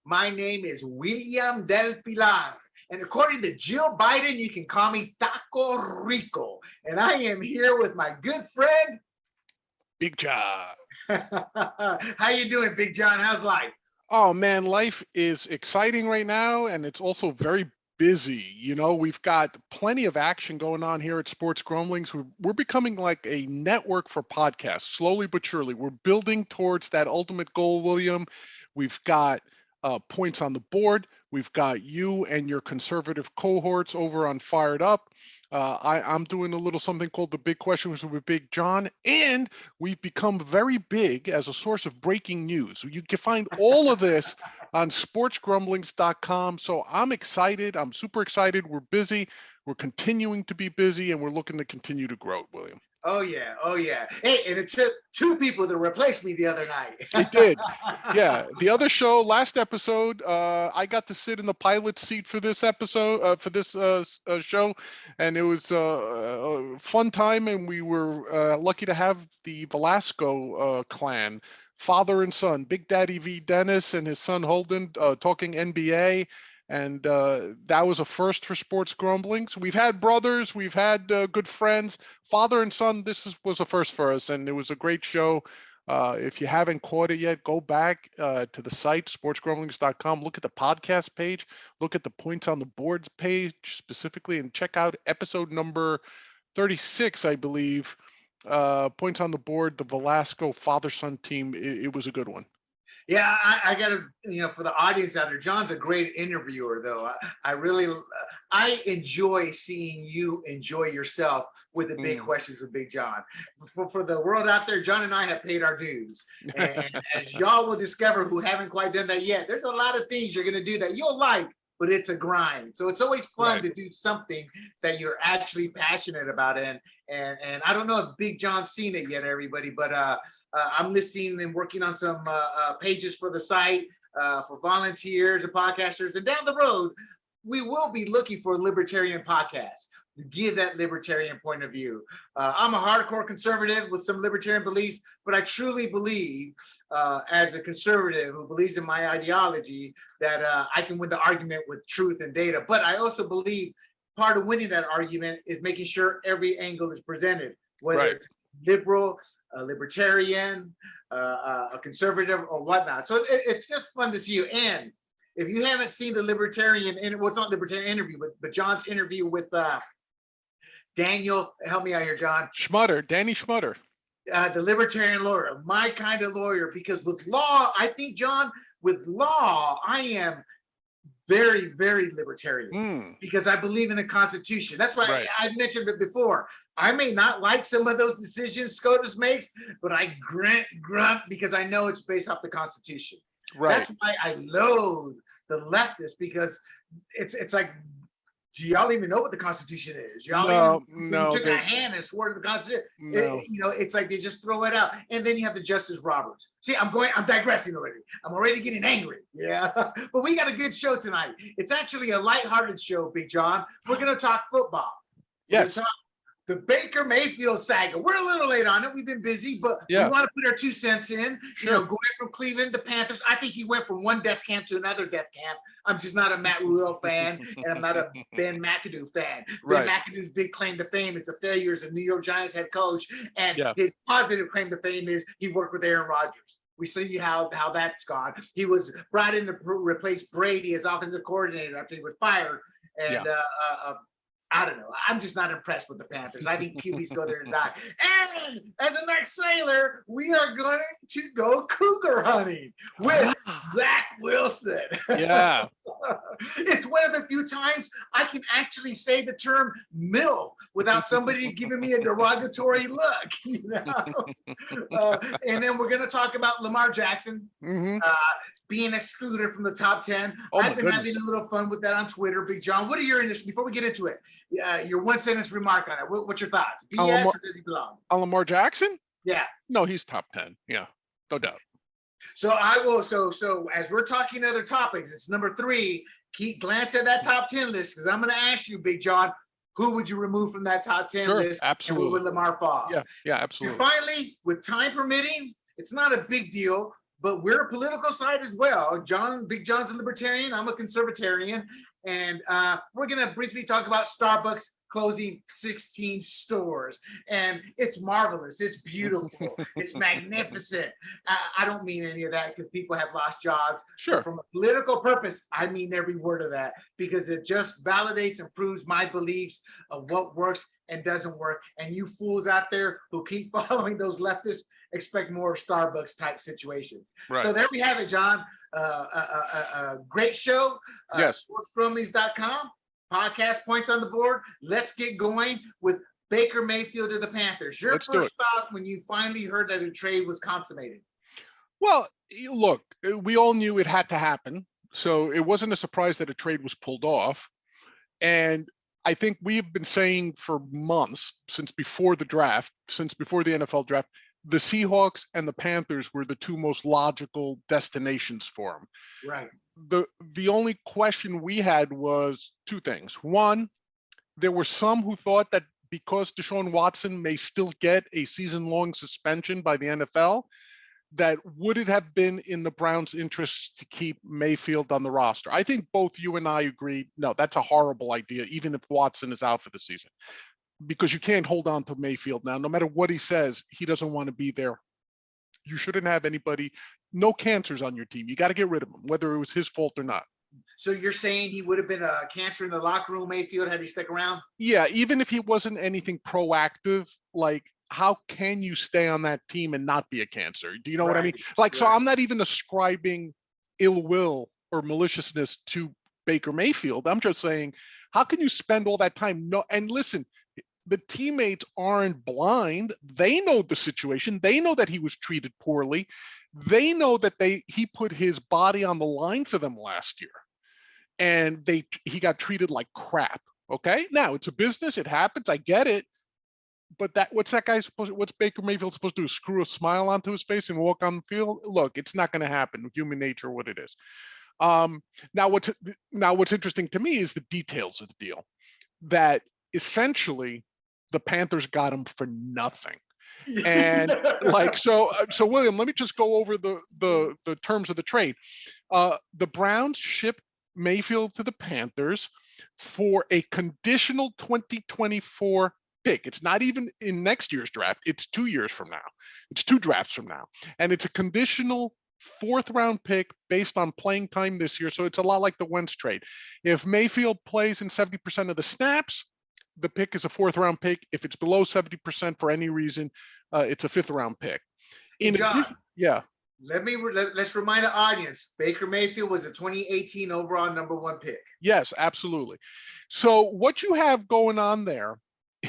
My name is William del Pilar. And according to Jill Biden, you can call me Taco Rico. And I am here with my good friend, Big John. How you doing, Big John? How's life? Oh man, life is exciting right now, and it's also very busy. We've got plenty of action going on here at Sports Grumblings. We're becoming like a network for podcasts, slowly but surely. We're building towards that ultimate goal, William. We've got points on the board. We've got you and your conservative cohorts over on Fired Up. I'm doing a little something called the Big Questions with Big John, and we've become very big as a source of breaking news. You can find all of this on sportsgrumblings.com. So I'm excited. I'm super excited. We're busy. We're continuing to be busy, and we're looking to continue to grow, William. Oh, yeah. Oh, yeah. Hey, and it took two people to replace me the other night. It did. Yeah. The other show, last episode, I got to sit in the pilot seat for this episode, for this show. And it was a fun time. And we were lucky to have the Velasco clan, father and son, Big Daddy V. Dennis and his son Holden, talking NBA. And that was a first for Sports Grumblings. We've had brothers, we've had good friends, father and son. Was a first for us, and it was a great show. If you haven't caught it yet, go back to the site, sportsgrumblings.com. Look at the podcast page, look at the points on the boards page specifically, and check out episode number 36, I believe. Points on the board, the Velasco father-son team. It was a good one. Yeah, I got to, for the audience out there, John's a great interviewer, though. I enjoy seeing you enjoy yourself with the big questions with Big John. For the world out there, John and I have paid our dues. And as y'all will discover who haven't quite done that yet, there's a lot of things you're going to do that you'll like, but it's a grind. So it's always fun to do something that you're actually passionate about. And I don't know if Big John's seen it yet, everybody, but I'm listening and working on some pages for the site for volunteers and podcasters. And down the road, we will be looking for a libertarian podcast to give that libertarian point of view. I'm a hardcore conservative with some libertarian beliefs, but I truly believe as a conservative who believes in my ideology that I can win the argument with truth and data. But I also believe part of winning that argument is making sure every angle is presented, whether it's liberal, a libertarian, a conservative, or whatnot. So it's just fun to see you. And if you haven't seen the libertarian, well, it's not libertarian interview, but John's interview with Daniel, help me out here, John. Danny Schmutter. The libertarian lawyer, my kind of lawyer, because with law, I think, John, with law, I am very, very libertarian because I believe in the Constitution. That's why I mentioned it before. I may not like some of those decisions SCOTUS makes, but I grunt because I know it's based off the Constitution. Right. That's why I loathe the leftists, because it's like, do y'all even know what the Constitution is? Y'all you took a hand and swore to the Constitution. It's like they just throw it out. And then you have the Justice Roberts. See, I'm digressing already. I'm already getting angry. Yeah. But we got a good show tonight. It's actually a lighthearted show, Big John. We're going to talk football. Yes. The Baker Mayfield saga. We're a little late on it. We've been busy, but we want to put our 2 cents in. Sure. Going from Cleveland to Panthers. I think he went from one death camp to another death camp. I'm just not a Matt Rule fan, and I'm not a Ben McAdoo fan. Ben McAdoo's big claim to fame is the failures of New York Giants head coach, and his positive claim to fame is he worked with Aaron Rodgers. We see how that's gone. He was brought in to replace Brady as offensive coordinator after he was fired, and I don't know. I'm just not impressed with the Panthers. I think QBs go there and die. And as a next sailor, we are going to go cougar hunting with Zach Wilson. Yeah. It's one of the few times I can actually say the term MILF without somebody giving me a derogatory look. And then we're going to talk about Lamar Jackson. Being excluded from the top 10. I've been having a little fun with that on Twitter. Big John, what are your initial, before we get into it, your 1 sentence remark on it? What's your thoughts? BS or does he belong? On Lamar Jackson? Yeah. No, he's top 10. Yeah, no doubt. So I will, so as we're talking other topics, it's number 3. Glance at that top 10 list, because I'm going to ask you, Big John, who would you remove from that top 10 list? Absolutely. And where would Lamar fall? Yeah, absolutely. And finally, with time permitting, it's not a big deal, but we're a political side as well. Big John's a libertarian. I'm a conservatarian. And we're going to briefly talk about Starbucks closing 16 stores. And it's marvelous. It's beautiful. It's magnificent. I don't mean any of that because people have lost jobs. Sure. But from a political purpose, I mean every word of that because it just validates and proves my beliefs of what works and doesn't work. And you fools out there who keep following those leftists expect more Starbucks type situations. Right. So there we have it, John. A great show. Yes. Sportsgrumblings.com. Podcast points on the board. Let's get going with Baker Mayfield of the Panthers. Your Let's first thought when you finally heard that a trade was consummated? Well, look, we all knew it had to happen. So it wasn't a surprise that a trade was pulled off. And I think we've been saying for months, since before the draft, since before the NFL draft, the Seahawks and the Panthers were the two most logical destinations for him. Right. The only question we had was two things. One, there were some who thought that because Deshaun Watson may still get a season-long suspension by the NFL, that would it have been in the Browns' interest to keep Mayfield on the roster? I think both you and I agreed, no, that's a horrible idea, even if Watson is out for the season. Because you can't hold on to Mayfield now. No matter what he says, he doesn't want to be there. You shouldn't have anybody, no cancers on your team. You got to get rid of him, whether it was his fault or not. So you're saying he would have been a cancer in the locker room, Mayfield, had he stuck around? Yeah, even if he wasn't anything proactive, like how can you stay on that team and not be a cancer? Do you know what I mean? Like, so I'm not even ascribing ill will or maliciousness to Baker Mayfield. I'm just saying, how can you spend all that time? No, and listen, the teammates aren't blind. They know the situation. They know that he was treated poorly. They know that he put his body on the line for them last year, and he got treated like crap. Okay, now it's a business. It happens. I get it. But what's Baker Mayfield supposed to do? Screw a smile onto his face and walk on the field? Look, it's not going to happen. Human nature, what it is. Now what's interesting to me is the details of the deal. That essentially the Panthers got him for nothing. And like, so William, let me just go over the terms of the trade. The Browns shipped Mayfield to the Panthers for a conditional 2024 pick. It's not even in next year's draft. It's 2 years from now. It's 2 drafts from now. And it's a conditional 4th round pick based on playing time this year. So it's a lot like the Wentz trade. If Mayfield plays in 70% of the snaps, the pick is a 4th round pick. If it's below 70% for any reason, it's a 5th round pick. John, yeah. Let's remind the audience, Baker Mayfield was a 2018 overall #1 pick. Yes, absolutely. So what you have going on there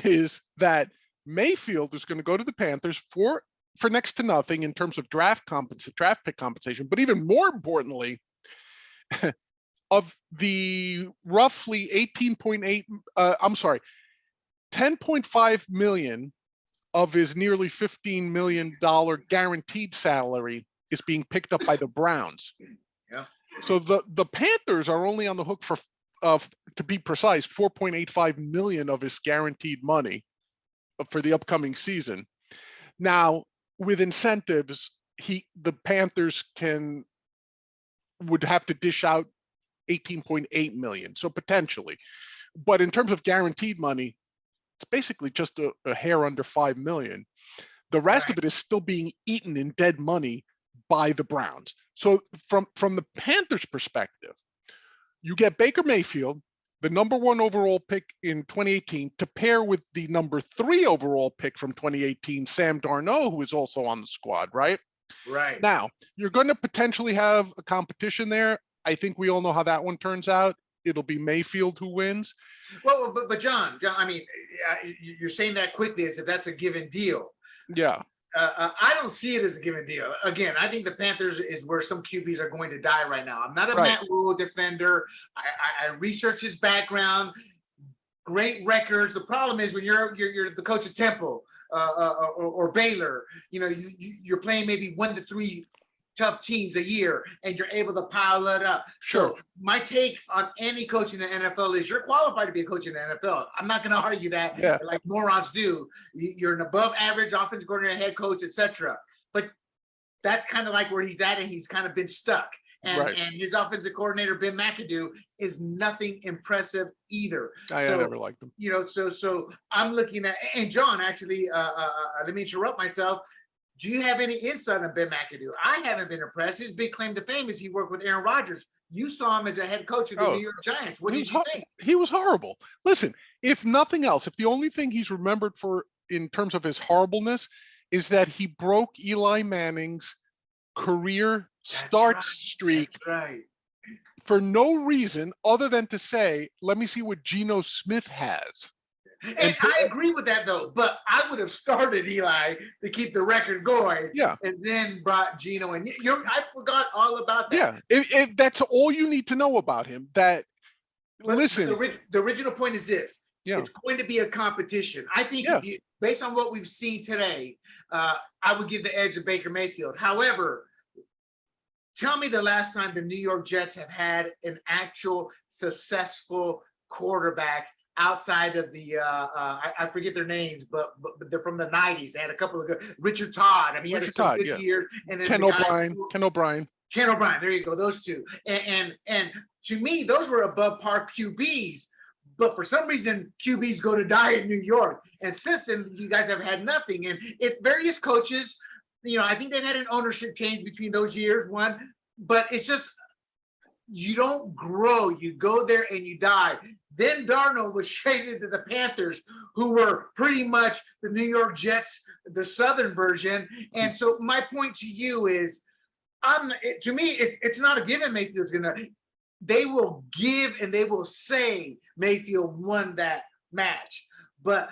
is that Mayfield is going to go to the Panthers for next to nothing in terms of draft pick compensation, but even more importantly, of the roughly 10.5 million of his nearly $15 million guaranteed salary is being picked up by the Browns. Yeah. So the Panthers are only on the hook for, to be precise, 4.85 million of his guaranteed money for the upcoming season. Now, with incentives, the Panthers would have to dish out 18.8 million. So potentially, but in terms of guaranteed money, it's basically just a hair under 5 million. The rest of it is still being eaten in dead money by the Browns. So from the Panthers' perspective, you get Baker Mayfield, the #1 overall pick in 2018, to pair with the #3 overall pick from 2018, Sam Darnold, who is also on the squad, right? Right. Now, you're going to potentially have a competition there. I think we all know how that one turns out. It'll be Mayfield who wins. Well, but John, I mean, you're saying that quickly as if that's a given deal. Yeah. I don't see it as a given deal. Again, I think the Panthers is where some QBs are going to die right now. I'm not a Matt Rule defender. I researched his background, great records. The problem is when you're the coach of Temple or Baylor, you know, you're playing maybe 1 to 3 tough teams a year and you're able to pile it up. Sure. So my take on any coach in the NFL is you're qualified to be a coach in the NFL. I'm not going to argue that like morons do. You're an above average offensive coordinator, head coach, etc. But that's kind of like where he's at, and he's kind of been stuck. And Right. and his offensive coordinator Ben McAdoo is nothing impressive either. I So never liked him. so I'm looking at, and John, actually, let me interrupt myself. Do you have any insight on Ben McAdoo? I haven't been impressed. His big claim to fame is he worked with Aaron Rodgers. You saw him as a head coach of the New York Giants. What did you think? He was horrible. Listen, if nothing else, if the only thing he's remembered for in terms of his horribleness is that he broke Eli Manning's career start streak for no reason other than to say, let me see what Geno Smith has. And I agree with that, though. But I would have started Eli to keep the record going, and then brought Geno in. I forgot all about that. Yeah, that's all you need to know about him. But listen, the original point is this: it's going to be a competition. I think, if you, based on what we've seen today, I would give the edge to Baker Mayfield. However, tell me the last time the New York Jets have had an actual successful quarterback outside of the I forget their names, but they're from the 90s. They had a couple of good, Richard Todd. I mean, he had some good years. And then Ken O'Brien. There you go. Those two. And to me, those were above par QBs. But for some reason, QBs go to die in New York. And since then, you guys have had nothing. And if various coaches, I think they've had an ownership change between those years, one. But it's just, you don't grow. You go there and you die. Then Darnold was traded to the Panthers, who were pretty much the New York Jets, the Southern version. And so my point to you is, to me, it's not a given Mayfield's going to. They will give and they will say Mayfield won that match. But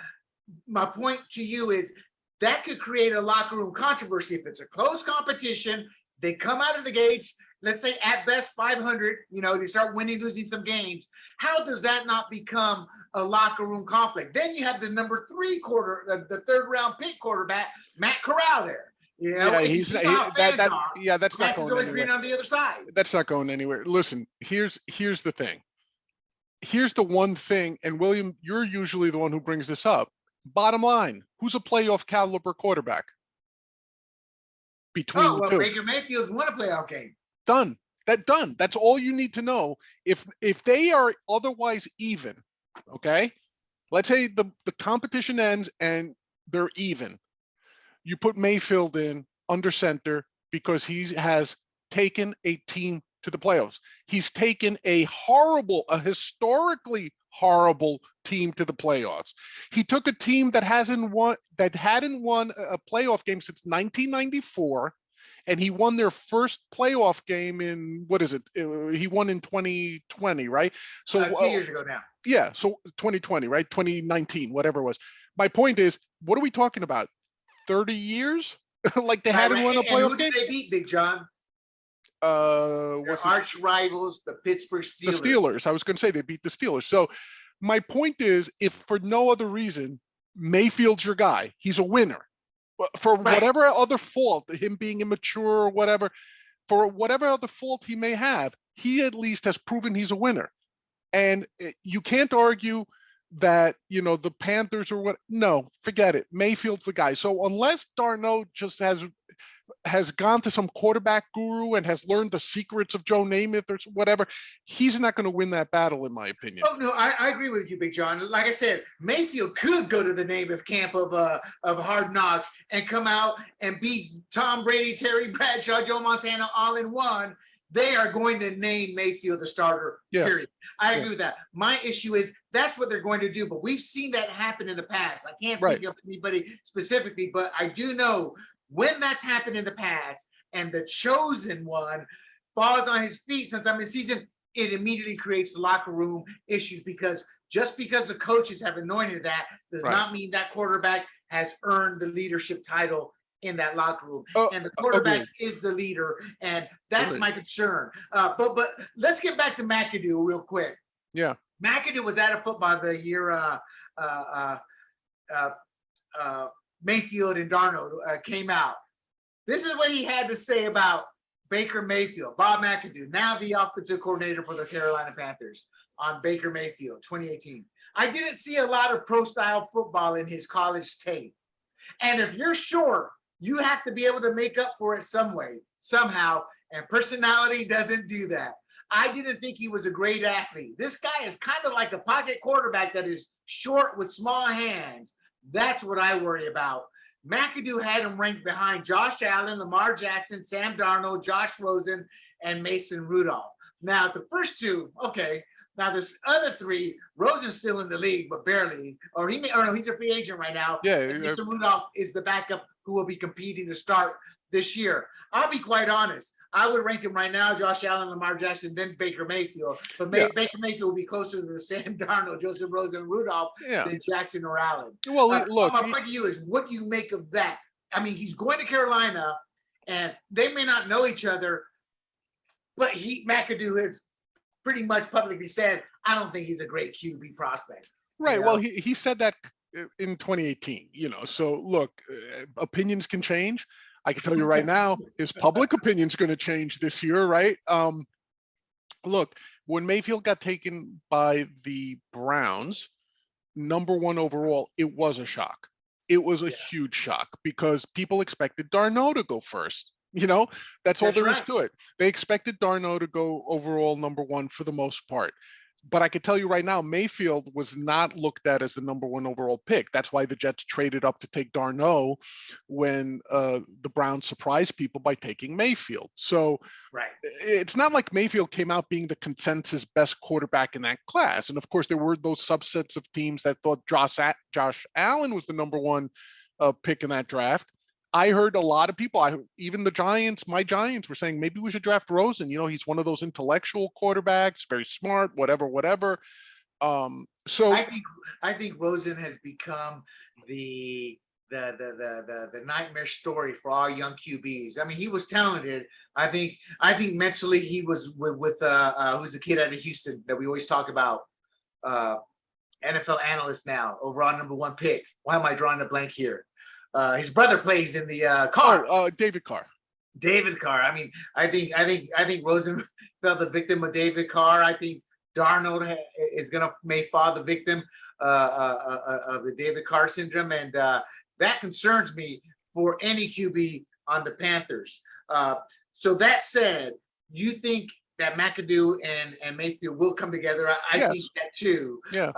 my point to you is that could create a locker room controversy if it's a close competition. They come out of the gates, let's say at best 500, they start winning, losing some games. How does that not become a locker room conflict? Then you have the number 3 the third round pick quarterback, Matt Corral there. That's not going anywhere. On the other side. That's not going anywhere. Listen, here's the thing. Here's the one thing, and William, you're usually the one who brings this up. Bottom line, who's a playoff caliber quarterback? Between the two. Baker Mayfield's won a playoff game. Done. That's all you need to know. If they are otherwise even, okay? Let's say the competition ends and they're even. You put Mayfield in under center because he has taken a team to the playoffs. He's taken a historically horrible team to the playoffs. He took a team that hadn't won a playoff game since 1994, and he won their first playoff game in, what is it? He won in 2020, right? So 2 years ago now. Yeah, so 2020, right? 2019, whatever it was. My point is, what are we talking about? 30 years? Like they hadn't won a playoff game? Who did they beat, Big John? Their arch rivals, the Pittsburgh Steelers. The Steelers. I was going to say they beat the Steelers. So my point is, if for no other reason, Mayfield's your guy. He's a winner. For whatever other fault, him being immature or whatever, for whatever other fault he may have, he at least has proven he's a winner. And you can't argue that, the Panthers or what. No, forget it. Mayfield's the guy. So unless Darnold just has gone to some quarterback guru and has learned the secrets of Joe Namath or whatever, he's not going to win that battle, in my opinion. Oh, no, I agree with you, Big John. Like I said, Mayfield could go to the Namath camp of Hard Knocks and come out and beat Tom Brady, Terry Bradshaw, Joe Montana all in one. They are going to name Mayfield the starter, period. I agree with that. My issue is that's what they're going to do, but we've seen that happen in the past. I can't think of anybody specifically, but I do know when that's happened in the past and the chosen one falls on his feet sometime in the season, it immediately creates the locker room issues, because just because the coaches have anointed that does not mean that quarterback has earned the leadership title in that locker room. And the quarterback is the leader, and that's my concern. But let's get back to McAdoo real quick. Yeah. McAdoo was out of football the year Mayfield and Darnold came out. This is what he had to say about Baker Mayfield. Bob McAdoo, now the offensive coordinator for the Carolina Panthers, on Baker Mayfield, 2018. I didn't see a lot of pro-style football in his college tape. And if you're sure You have to be able to make up for it some way, somehow, and personality doesn't do that. I didn't think he was a great athlete. This guy is kind of like a pocket quarterback that is short with small hands. That's what I worry about. McAdoo had him ranked behind Josh Allen, Lamar Jackson, Sam Darnold, Josh Rosen, and Mason Rudolph. Now, the first two, okay. Now, this other three, Rosen's still in the league, but barely. Or no, he's a free agent right now. Yeah. And Mason Rudolph is the backup who will be competing to start this year. I'll be quite honest. I would rank him right now, Josh Allen, Lamar Jackson, then Baker Mayfield. But Baker Mayfield will be closer to the Sam Darnold, Joseph Rosen, and Rudolph than Jackson or Allen. Well, look. My point to you is, what do you make of that? I mean, he's going to Carolina, and they may not know each other, but McAdoo has pretty much publicly said, I don't think he's a great QB prospect. Right. You know? Well, he said that in 2018, so look, opinions can change. I can tell you right now, his public opinion's going to change this year, right? Look, when Mayfield got taken by the Browns, #1 overall, it was a shock. It was a huge shock because people expected Darnold to go first. That's all there is to it. They expected Darnold to go overall #1 for the most part. But I could tell you right now, Mayfield was not looked at as the #1 overall pick. That's why the Jets traded up to take Darnold when the Browns surprised people by taking Mayfield. So it's not like Mayfield came out being the consensus best quarterback in that class. And of course, there were those subsets of teams that thought Josh Allen was the #1 pick in that draft. I heard a lot of people, even the Giants, my Giants, were saying maybe we should draft Rosen. He's one of those intellectual quarterbacks, very smart, whatever. So I think Rosen has become the nightmare story for all young QBs. I mean, he was talented. I think mentally he was with who's a kid out of Houston that we always talk about, NFL analyst now, overall #1 pick. Why am I drawing a blank here? His brother plays in the Carr. David Carr. David Carr. I mean, I think Rosen fell the victim of David Carr. I think Darnold may fall the victim of the David Carr syndrome, and that concerns me for any QB on the Panthers. So that said, you think that McAdoo and Mayfield will come together? I think that too. Yeah.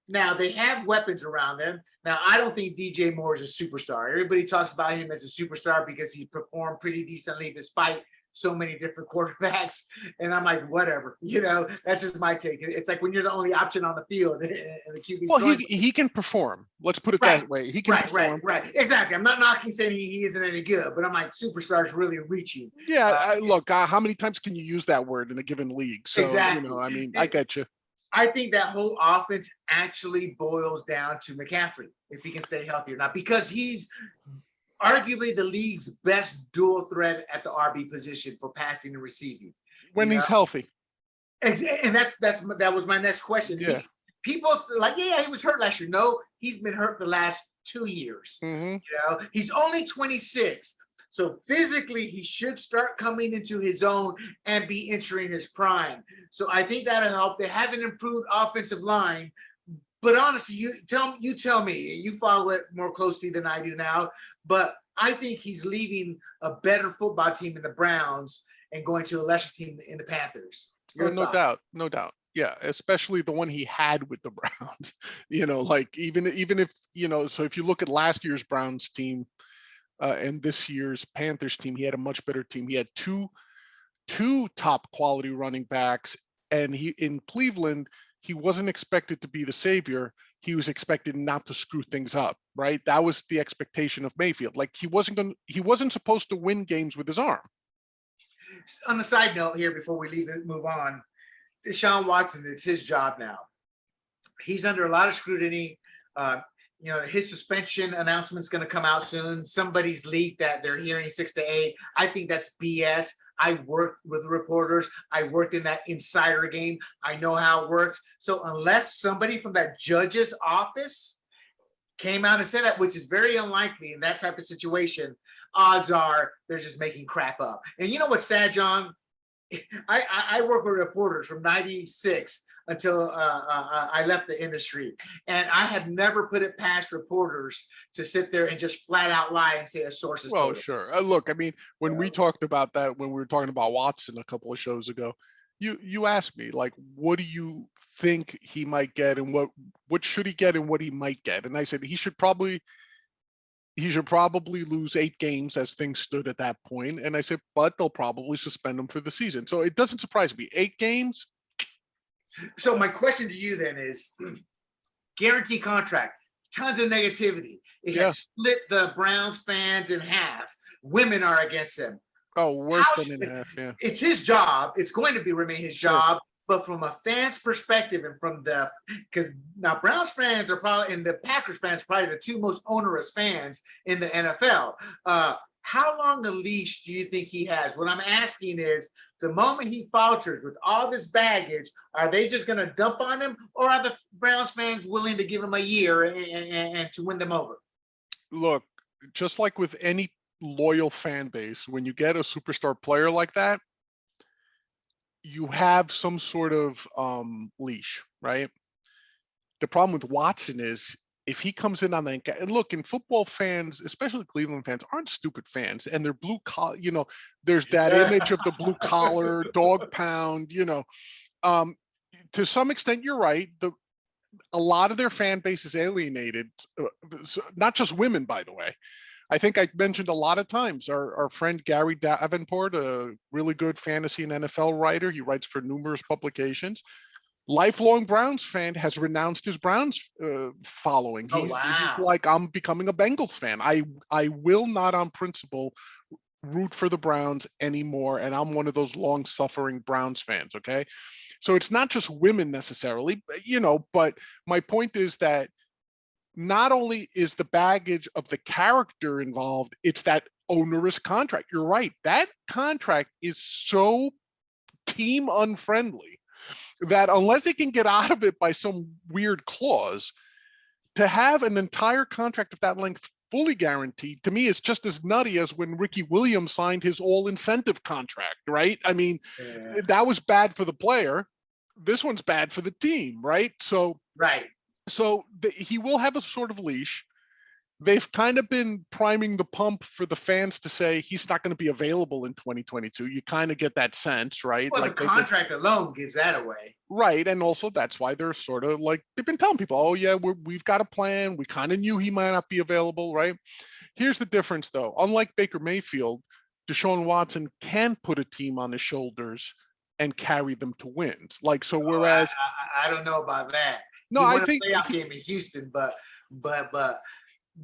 Now, they have weapons around them. Now, I don't think DJ Moore is a superstar. Everybody talks about him as a superstar because he performed pretty decently despite so many different quarterbacks. And I'm like, whatever, that's just my take. It's like when you're the only option on the field and the QB. Well, he can perform. Let's put it that way. He can perform. Right. Exactly. I'm not knocking saying he isn't any good, but I'm like, superstars really reaching. Yeah. Look, how many times can you use that word in a given league? So, exactly. I get you. I think that whole offense actually boils down to McCaffrey, if he can stay healthy or not, because he's arguably the league's best dual threat at the RB position for passing and receiving. When he's healthy. And that was my next question. Yeah. People like, he was hurt last year. No, he's been hurt the last 2 years. Mm-hmm. He's only 26. So physically, he should start coming into his own and be entering his prime. So I think that'll help. They have an improved offensive line, but honestly, you tell me. You follow it more closely than I do now. But I think he's leaving a better football team in the Browns and going to a lesser team in the Panthers. No doubt. Yeah, especially the one he had with the Browns. Like even if so if you look at last year's Browns team. And this year's Panthers team, he had a much better team. He had two top quality running backs, and in Cleveland, he wasn't expected to be the savior. He was expected not to screw things up, right? That was the expectation of Mayfield. Like he wasn't supposed to win games with his arm. On a side note here, before we move on, Deshaun Watson, it's his job now. He's under a lot of scrutiny. His suspension announcement's going to come out soon. Somebody's leaked that they're hearing 6 to 8. I think that's BS. I worked with reporters. I worked in that insider game. I know how it works. So unless somebody from that judge's office came out and said that, which is very unlikely in that type of situation, odds are they're just making crap up. And you know what's sad, John? I work with reporters from '96 until I left the industry, and I have never put it past reporters to sit there and just flat out lie and say a source is Well, told. sure. Look, I mean, when we talked about that, when we were talking about Watson a couple of shows ago, you asked me like, what do you think he might get, and what should he get, and what he might get, and I said he should probably lose 8 games as things stood at that point, and I said, but they'll probably suspend him for the season. So it doesn't surprise me. 8 games. So my question to you then is, guarantee contract, tons of negativity. It has split the Browns fans in half. Women are against him. Oh, worse than in half, yeah. It's his job. It's going to remain his job. But from a fan's perspective, and because now Browns fans are probably, and the Packers fans, probably the 2 most onerous fans in the NFL. How long a leash do you think he has? What I'm asking is, the moment he falters with all this baggage, are they just going to dump on him, or are the Browns fans willing to give him a year and to win them over? Look, just like with any loyal fan base, when you get a superstar player like that, you have some sort of leash, right? The problem with Watson is, if he comes in on that, and look, in football, fans, especially Cleveland fans, aren't stupid fans, and they're blue collar. There's that image of the blue collar dog pound. To some extent, you're right. A lot of their fan base is alienated, not just women, by the way. I think I mentioned a lot of times our friend Gary Davenport, a really good fantasy and NFL writer. He writes for numerous publications. Lifelong Browns fan, has renounced his Browns following. He's like, I'm becoming a Bengals fan. I will not on principle root for the Browns anymore, and I'm one of those long-suffering Browns fans, okay? So it's not just women necessarily, but my point is that not only is the baggage of the character involved, it's that onerous contract. You're right. That contract is so team unfriendly that unless they can get out of it by some weird clause, to have an entire contract of that length fully guaranteed, to me, is just as nutty as when Ricky Williams signed his all incentive contract, right? I mean, that was bad for the player. This one's bad for the team, right? So he will have a sort of leash. They've kind of been priming the pump for the fans to say he's not going to be available in 2022. You kind of get that sense, right? Well, like the contract alone gives that away. Right. And also that's why they're sort of like, they've been telling people, oh yeah, we've got a plan. We kind of knew he might not be available, right? Here's the difference though. Unlike Baker Mayfield, Deshaun Watson can put a team on his shoulders and carry them to wins. Like, so whereas I don't know about that. No, I think playoff game in Houston, but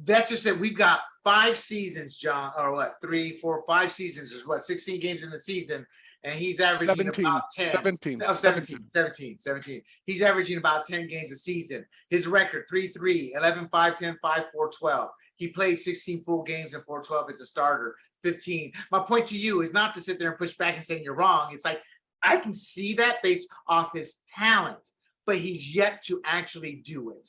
that's just that we've got 5 seasons, John, or what, 3, 4, 5 seasons is what, 16 games in the season, and he's averaging 17, about 10. 17. Oh, 17. He's averaging about 10 games a season. His record, 3-3, 11-5, 10-5, 4-12. He played 16 full games and 4-12 as a starter, 15. My point to you is not to sit there and push back and say you're wrong. It's like, I can see that based off his talent, but he's yet to actually do it.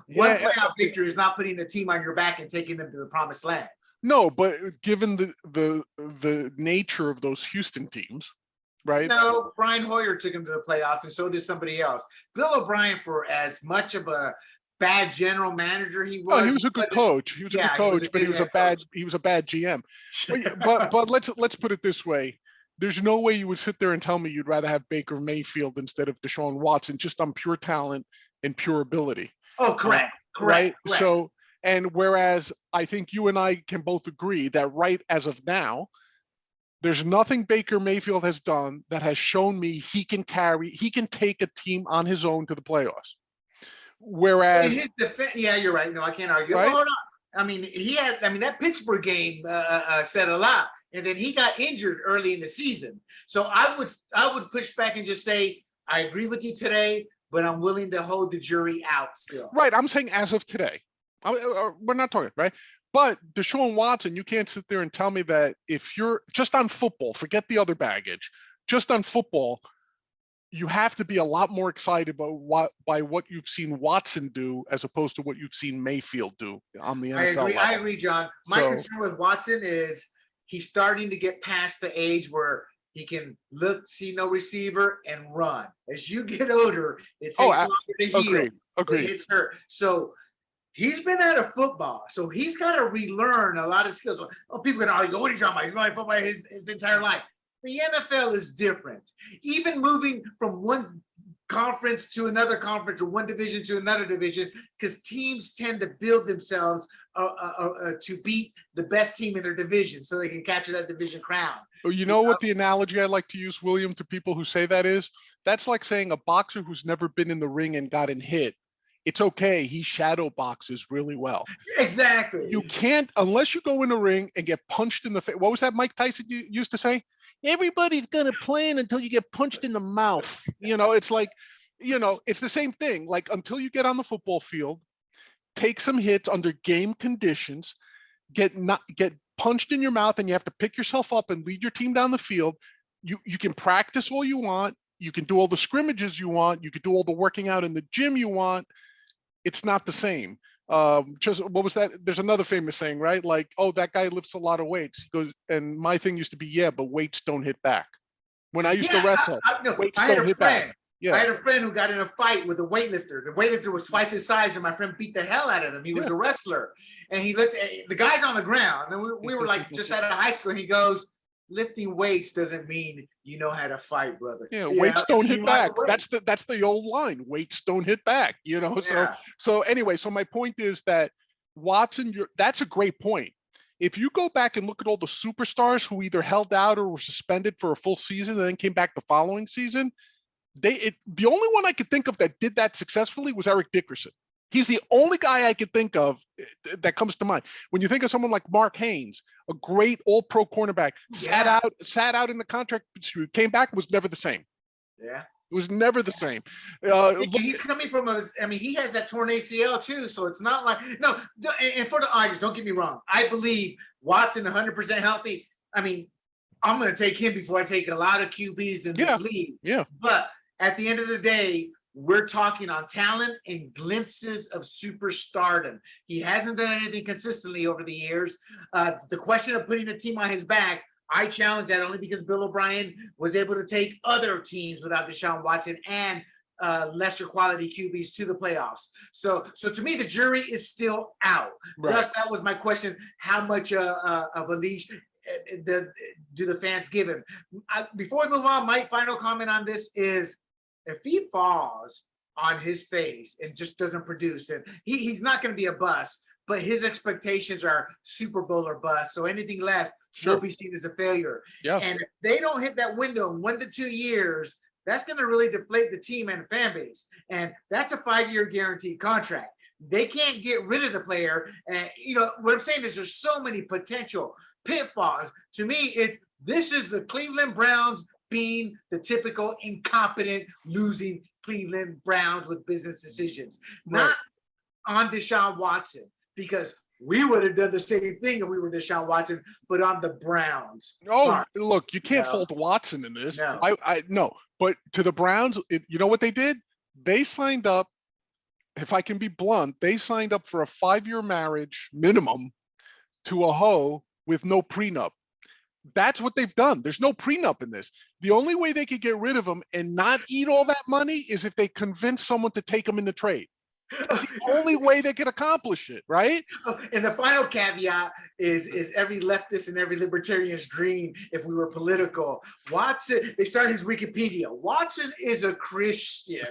One playoff victory is not putting the team on your back and taking them to the promised land. No, but given the nature of those Houston teams, right? No, Brian Hoyer took him to the playoffs, and so did somebody else. Bill O'Brien, for as much of a bad general manager he was, he was a good coach. He was a good coach, but he was a bad GM. but let's put it this way. There's no way you would sit there and tell me you'd rather have Baker Mayfield instead of Deshaun Watson, just on pure talent and pure ability. Oh, correct. Right. So, and whereas I think you and I can both agree that right as of now, there's nothing Baker Mayfield has done that has shown me he can take a team on his own to the playoffs. Whereas, yeah, you're right. No, I can't argue. Right? Well, hold on. I mean, that Pittsburgh game said a lot. And then he got injured early in the season. So I would push back and just say, I agree with you today, but I'm willing to hold the jury out still. Right. I'm saying as of today. We're not talking, right? But Deshaun Watson, you can't sit there and tell me that if you're just on football, forget the other baggage, just on football, you have to be a lot more excited by what you've seen Watson do as opposed to what you've seen Mayfield do on the NFL level. I agree, John. My concern with Watson is he's starting to get past the age where He can look, see no receiver, and run. As you get older, it Oh, takes longer to heal. agreed. Agreed. It hits hurt. So he's been out of football, so he's got to relearn a lot of skills. Oh, people can argue, what are you talking about? He's played football his entire life. The NFL is different. Even moving from one conference to another conference or one division to another division, because teams tend to build themselves to beat the best team in their division so they can capture that division crown. You know what the analogy I like to use, William, to people who say that is? That's like saying a boxer who's never been in the ring and gotten hit. It's okay. He shadow boxes really well. Exactly. You can't, unless you go in the ring and get punched in the face. What was that Mike Tyson used to say? Everybody's going to plan until you get punched in the mouth. It's like, it's the same thing. Like, until you get on the football field, take some hits under game conditions, get punched in your mouth, and you have to pick yourself up and lead your team down the field. You can practice all you want. You can do all the scrimmages you want. You can do all the working out in the gym you want. It's not the same. Just what was that? There's another famous saying, right? Like, oh, that guy lifts a lot of weights. He goes, and my thing used to be, yeah, but weights don't hit back. When I used to wrestle, weights don't hit back. Yeah. I had a friend who got in a fight with a weightlifter. The weightlifter was twice his size, and my friend beat the hell out of him. He was a wrestler, and he looked. The guy's on the ground, and we were like just out of high school. And he goes, "Lifting weights doesn't mean you know how to fight, brother." Yeah, weights don't hit back. That's the old line. Weights don't hit back. So anyway, so my point is that Watson, that's a great point. If you go back and look at all the superstars who either held out or were suspended for a full season and then came back the following season, the only one I could think of that did that successfully was Eric Dickerson. He's the only guy I could think of that comes to mind. When you think of someone like Mark Haynes, a great all-pro cornerback, sat out in the contract, came back, was never the same. Yeah. It was never the same. He's coming from he has that torn ACL too, so it's not like, no, and for the audience, don't get me wrong. I believe Watson 100% healthy. I'm going to take him before I take a lot of QBs in this league. Yeah. But at the end of the day, we're talking on talent and glimpses of superstardom. He hasn't done anything consistently over the years. The question of putting a team on his back, I challenge that only because Bill O'Brien was able to take other teams without Deshaun Watson and lesser quality QBs to the playoffs. So to me, the jury is still out. Right. Thus, that was my question. How much of a leash do the fans give him? Before we move on, my final comment on this is, if he falls on his face and just doesn't produce, and he's not going to be a bust, but his expectations are Super Bowl or bust. So anything less will be seen as a failure. Yeah. And if they don't hit that window in 1 to 2 years, that's going to really deflate the team and the fan base. And that's a 5-year guaranteed contract. They can't get rid of the player. And what I'm saying is there's so many potential pitfalls. To me, this is the Cleveland Browns being the typical incompetent, losing Cleveland Browns with business decisions. Not on Deshaun Watson, because we would have done the same thing if we were Deshaun Watson, but on the Browns. Oh, look, you can't fault Watson in this. No. No, but to the Browns, you know what they did? They signed up, if I can be blunt, they signed up for a 5-year marriage minimum to a hoe with no prenup. That's what they've done. There's no prenup in this. The only way they could get rid of him and not eat all that money is if they convince someone to take him in the trade. It's the only way they could accomplish it, right? And the final caveat is every leftist and every libertarian's dream, if we were political. Watson, they started his Wikipedia. Watson is a Christian.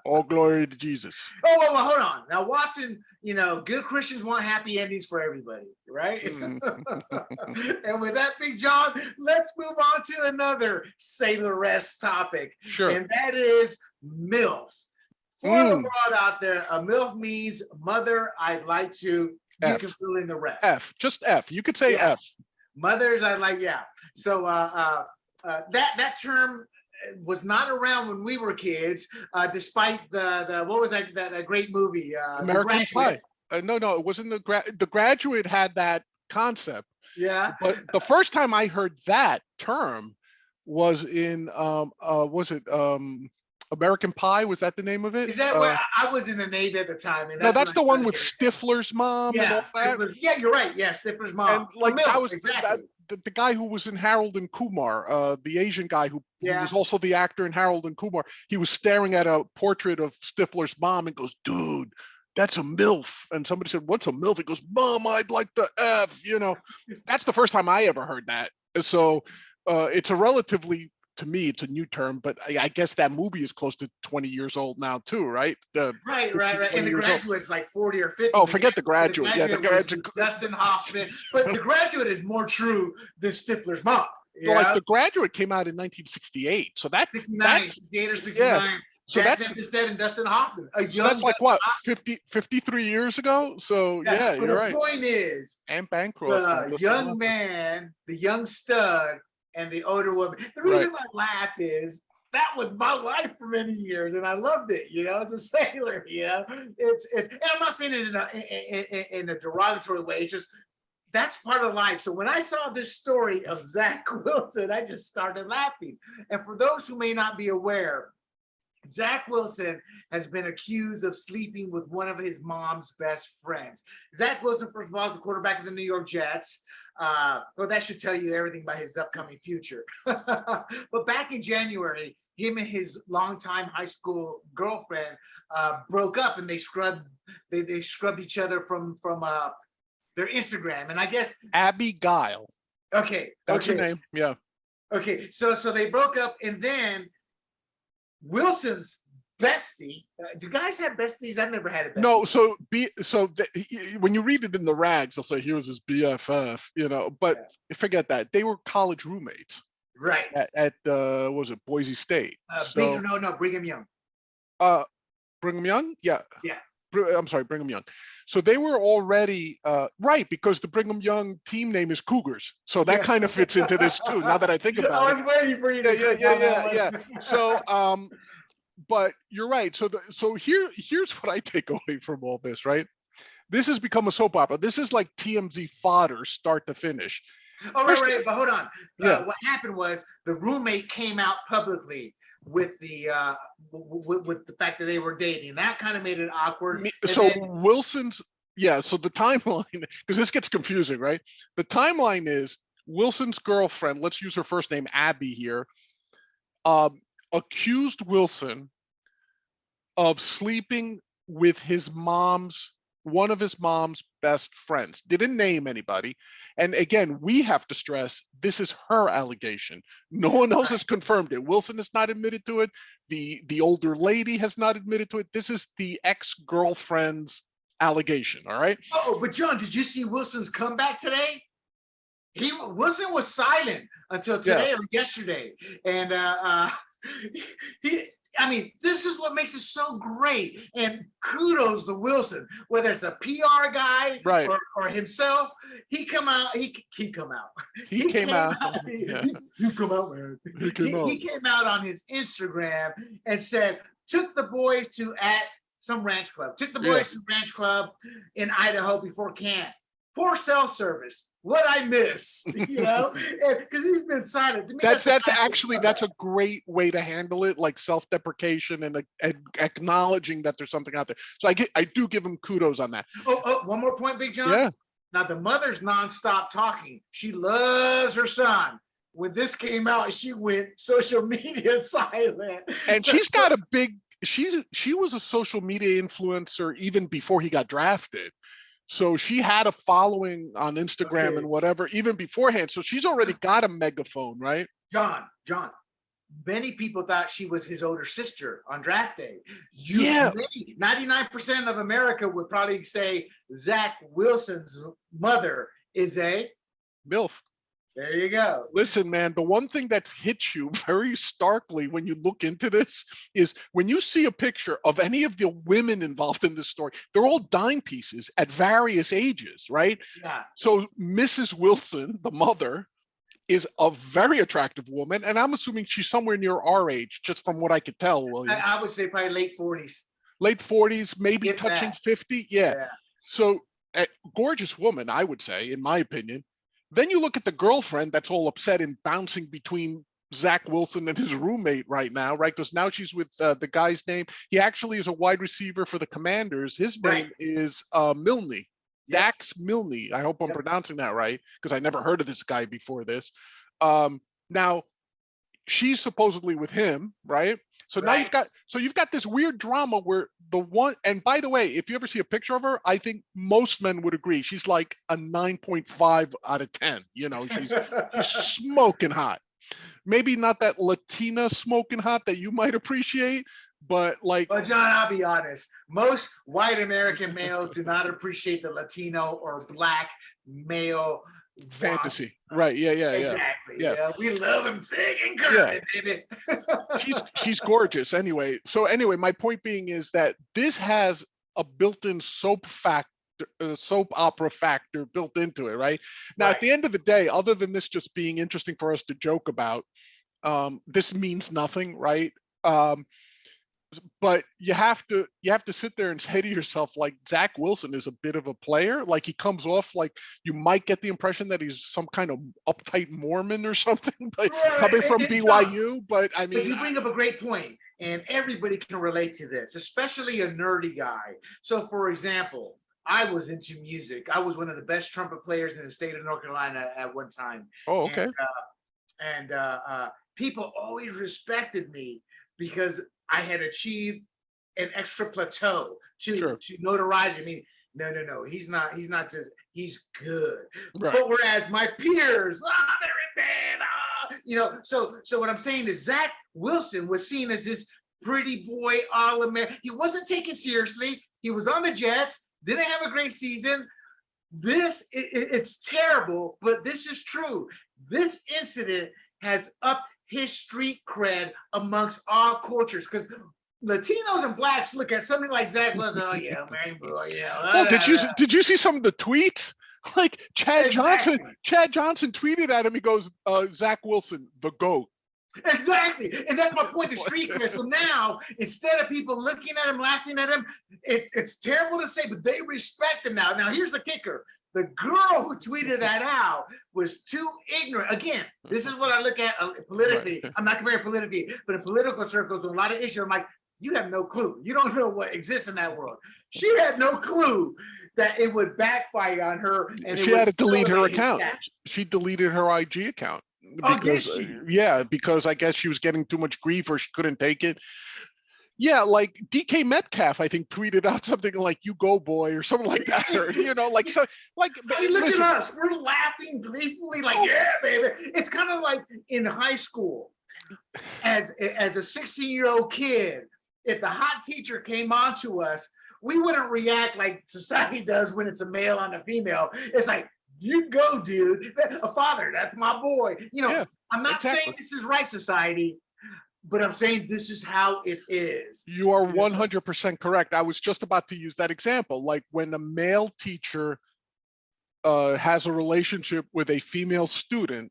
All glory to Jesus. Oh, well, hold on. Now, Watson, good Christians want happy endings for everybody, right? And with that, Big John, let's move on to another say the rest topic. Sure. And that is MILFs. For the world out there, a MILF means mother I'd like to. You can fill in the rest. Just F. You could say F. Mothers I'd like, So that term was not around when we were kids, despite the what was that great movie? American Pie. No, it wasn't The Graduate had that concept. Yeah. But the first time I heard that term was in American Pie, was that the name of it? Is that where I was in the Navy at the time? And that's the one with Stifler's mom and all that. Yeah, you're right. Yeah, Stifler's mom. And like MILF, I was exactly. the guy who was in Harold and Kumar, the Asian guy who Yeah. was also the actor in Harold and Kumar. He was staring at a portrait of Stifler's mom and goes, "Dude, that's a MILF." And somebody said, "What's a MILF?" He goes, "Mom, I'd like the F." That's the first time I ever heard that. So it's a relatively, to me, it's a new term, but I guess that movie is close to 20 years old now too, right? Right. And The Graduate's like 40 or 50. Oh, forget The Graduate. Yeah, The Graduate. Dustin Hoffman. But The Graduate is more true than Stifler's mom. So like The Graduate came out in 1968. So that's 68 or 69. Yeah. So Jack that's Nicholson and Dustin Hoffman. So that's like what, 53 years ago? So yeah, you're right. The point is, and Bancroft, the young man, the young stud, and the older woman. The reason I laugh is that was my life for many years, and I loved it. As a sailor, it's. And I'm not saying it in a derogatory way. It's just that's part of life. So when I saw this story of Zach Wilson, I just started laughing. And for those who may not be aware, Zach Wilson has been accused of sleeping with one of his mom's best friends. Zach Wilson, first of all, is the quarterback of the New York Jets. Well, that should tell you everything about his upcoming future. But back in January, him and his longtime high school girlfriend broke up, and they scrubbed each other from their Instagram. And I guess Abby Guile. Okay, that's her name. Yeah. Okay, so they broke up, and then Wilson's bestie. Do guys have besties? I've never had a bestie. No, when you read it in the rags, they'll say he was his BFF, but forget that. They were college roommates. Right. At was it Boise State? Brigham Young. Brigham Young? Yeah. Yeah. I'm sorry, Brigham Young. So they were already right, because the Brigham Young team name is Cougars. So that kind of fits into this too. Now that I think about it. I was waiting for you to Yeah. So but you're right. So here's what I take away from all this, right? This has become a soap opera. This is like TMZ fodder, start to finish. Oh, right. But hold on. Yeah. What happened was the roommate came out publicly with the fact that they were dating. That kind of made it awkward. Wilson's, so the timeline, because this gets confusing, right? The timeline is Wilson's girlfriend, let's use her first name, Abby here, accused Wilson of sleeping with one of his mom's best friends. Didn't name anybody. And again, we have to stress, this is her allegation. No one else has confirmed it. Wilson has not admitted to it. The older lady has not admitted to it. This is the ex-girlfriend's allegation, all right? Oh, but John, did you see Wilson's comeback today? Wilson was silent until today or yesterday. And this is what makes it so great. And kudos to Wilson, whether it's a PR guy or himself. He came out, man. He came out on his Instagram and said, took the boys to some ranch club. Took the boys to ranch club in Idaho before camp. Poor cell service. What I miss, because he's been silent. To me, that's a great way to handle it, like self-deprecation and acknowledging that there's something out there. So I do give him kudos on that. Oh, one more point, Big John. Yeah. Now the mother's nonstop talking. She loves her son. When this came out, she went social media silent. And she's got a big. She was a social media influencer even before he got drafted. So she had a following on Instagram and whatever, even beforehand. So she's already got a megaphone, right? John, many people thought she was his older sister on draft day. 99% of America would probably say Zach Wilson's mother is a MILF. There you go. Listen, man, the one thing that hits you very starkly when you look into this is when you see a picture of any of the women involved in this story, they're all dime pieces at various ages, right? Yeah. So Mrs. Wilson, the mother, is a very attractive woman, and I'm assuming she's somewhere near our age, just from what I could tell, William. I would say probably late 40s. Late 40s, maybe touching 50. Yeah. So a gorgeous woman, I would say, in my opinion. Then you look at the girlfriend that's all upset and bouncing between Zach Wilson and his roommate right now, right? Because now she's with the guy's name. He actually is a wide receiver for the Commanders. His name is Milne. Yep. Dax Milne. I hope I'm Yep. pronouncing that right, because I never heard of this guy before this. Now she's supposedly with him, right? So now Right. you've got this weird drama where the one, and by the way, if you ever see a picture of her, I think most men would agree she's like a 9.5 out of 10. You know, she's smoking hot. Maybe not that Latina smoking hot that you might appreciate, but like. But John, I'll be honest. Most white American males do not appreciate the Latino or black male Fantasy, right? Yeah. Exactly. Yeah. We love him big and curvy, baby. She's gorgeous. Anyway, my point being is that this has a built-in soap opera factor built into it, right? Now, at the end of the day, other than this just being interesting for us to joke about, this means nothing, right? But you have to sit there and say to yourself, like, Zach Wilson is a bit of a player. Like, he comes off like you might get the impression that he's some kind of uptight Mormon or something, but coming from BYU. But I mean, you bring up a great point, and everybody can relate to this, especially a nerdy guy. So, for example, I was into music. I was one of the best trumpet players in the state of North Carolina at one time. Oh, okay. And people always respected me because I had achieved an extra plateau to notoriety. I mean, no, he's not just, he's good. Right. But whereas my peers, they're in bed, so what I'm saying is Zach Wilson was seen as this pretty boy All-American. He wasn't taken seriously. He was on the Jets, didn't have a great season. It's terrible, but this is true. This incident has upped his street cred amongst all cultures, because Latinos and blacks look at something like Zach Wilson. Oh yeah, man, boy, yeah. Well, did you see some of the tweets? Like Chad Johnson tweeted at him. He goes, "Zach Wilson, the GOAT." Exactly, and that's my point. The street cred. So now, instead of people looking at him, laughing at him, it's terrible to say, but they respect him now. Now, here's the kicker. The girl who tweeted that out was too ignorant. Again, this is what I look at politically. Right. I'm not comparing politically, but in political circles, with a lot of issues, I'm like, you have no clue. You don't know what exists in that world. She had no clue that it would backfire on her. And she had to delete her account. She deleted her IG account. Because, because I guess she was getting too much grief or she couldn't take it. Yeah, like DK Metcalf, I think, tweeted out something like "You go, boy" or something like that, or like so. Like, I mean, look at us, we're laughing gleefully, like, yeah, baby. It's kind of like in high school, as a 16-year-old kid, if the hot teacher came on to us, we wouldn't react like society does when it's a male on a female. It's like, you go, dude. A father, that's my boy. I'm not saying this is right, society. But I'm saying this is how it is. You are 100% correct. I was just about to use that example. Like when a male teacher has a relationship with a female student,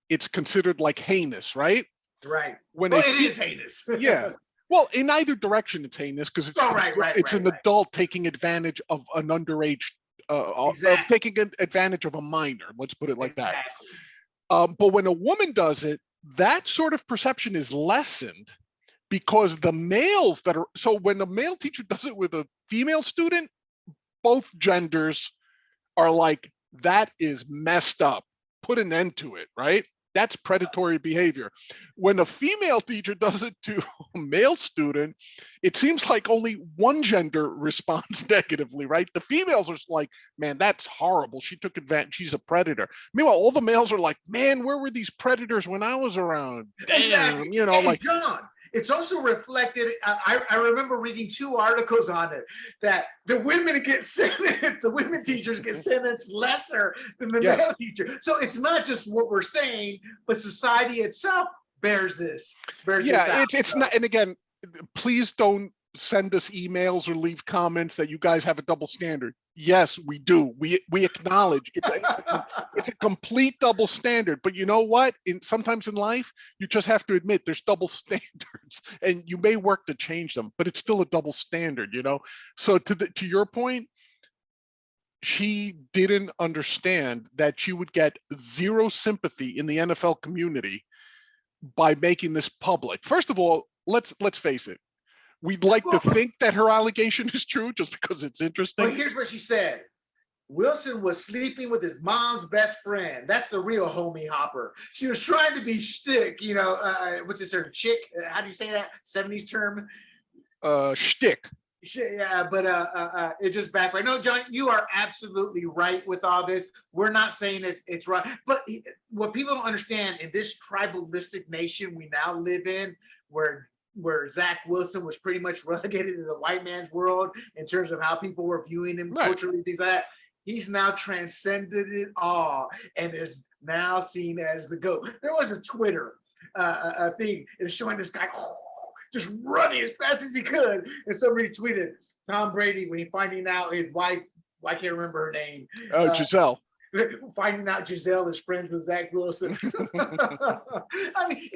it's considered like heinous, right? Right. It is heinous. Yeah. Well, in either direction, it's heinous because it's an adult taking advantage of an underage, of taking advantage of a minor. Let's put it like that. But when a woman does it, that sort of perception is lessened because the males so when a male teacher does it with a female student, both genders are like, that is messed up. Put an end to it, right? That's predatory behavior. When a female teacher does it to a male student, it seems like only one gender responds negatively, right? The females are like, man, that's horrible. She took advantage. She's a predator. Meanwhile, all the males are like, man, where were these predators when I was around? Damn, exactly. Like John. It's also reflected. I remember reading 2 articles on it that the women get sentenced, the women teachers get sentenced lesser than the male teacher. So it's not just what we're saying, but society itself bears this. It's not. And again, please don't send us emails or leave comments that you guys have a double standard. Yes, we do. We acknowledge it's a complete double standard. But you know what? Sometimes in life, you just have to admit there's double standards, and you may work to change them, but it's still a double standard. So to your point, she didn't understand that she would get zero sympathy in the NFL community by making this public. First of all, let's face it. We'd like to think that her allegation is true just because it's interesting. But here's what she said. Wilson was sleeping with his mom's best friend. That's the real homie hopper. She was trying to be shtick, what's this her chick? How do you say that? 70s term? Shtick. Yeah, but it just backfired. No, John, you are absolutely right with all this. We're not saying it's right, but what people don't understand in this tribalistic nation we now live in, where Zach Wilson was pretty much relegated to the white man's world in terms of how people were viewing him culturally, things like that. He's now transcended it all and is now seen as the GOAT. There was a Twitter thing, it was showing this guy just running as fast as he could. And somebody tweeted Tom Brady when he finding out his wife, I can't remember her name. Giselle. Finding out Giselle is friends with Zach Wilson. I mean,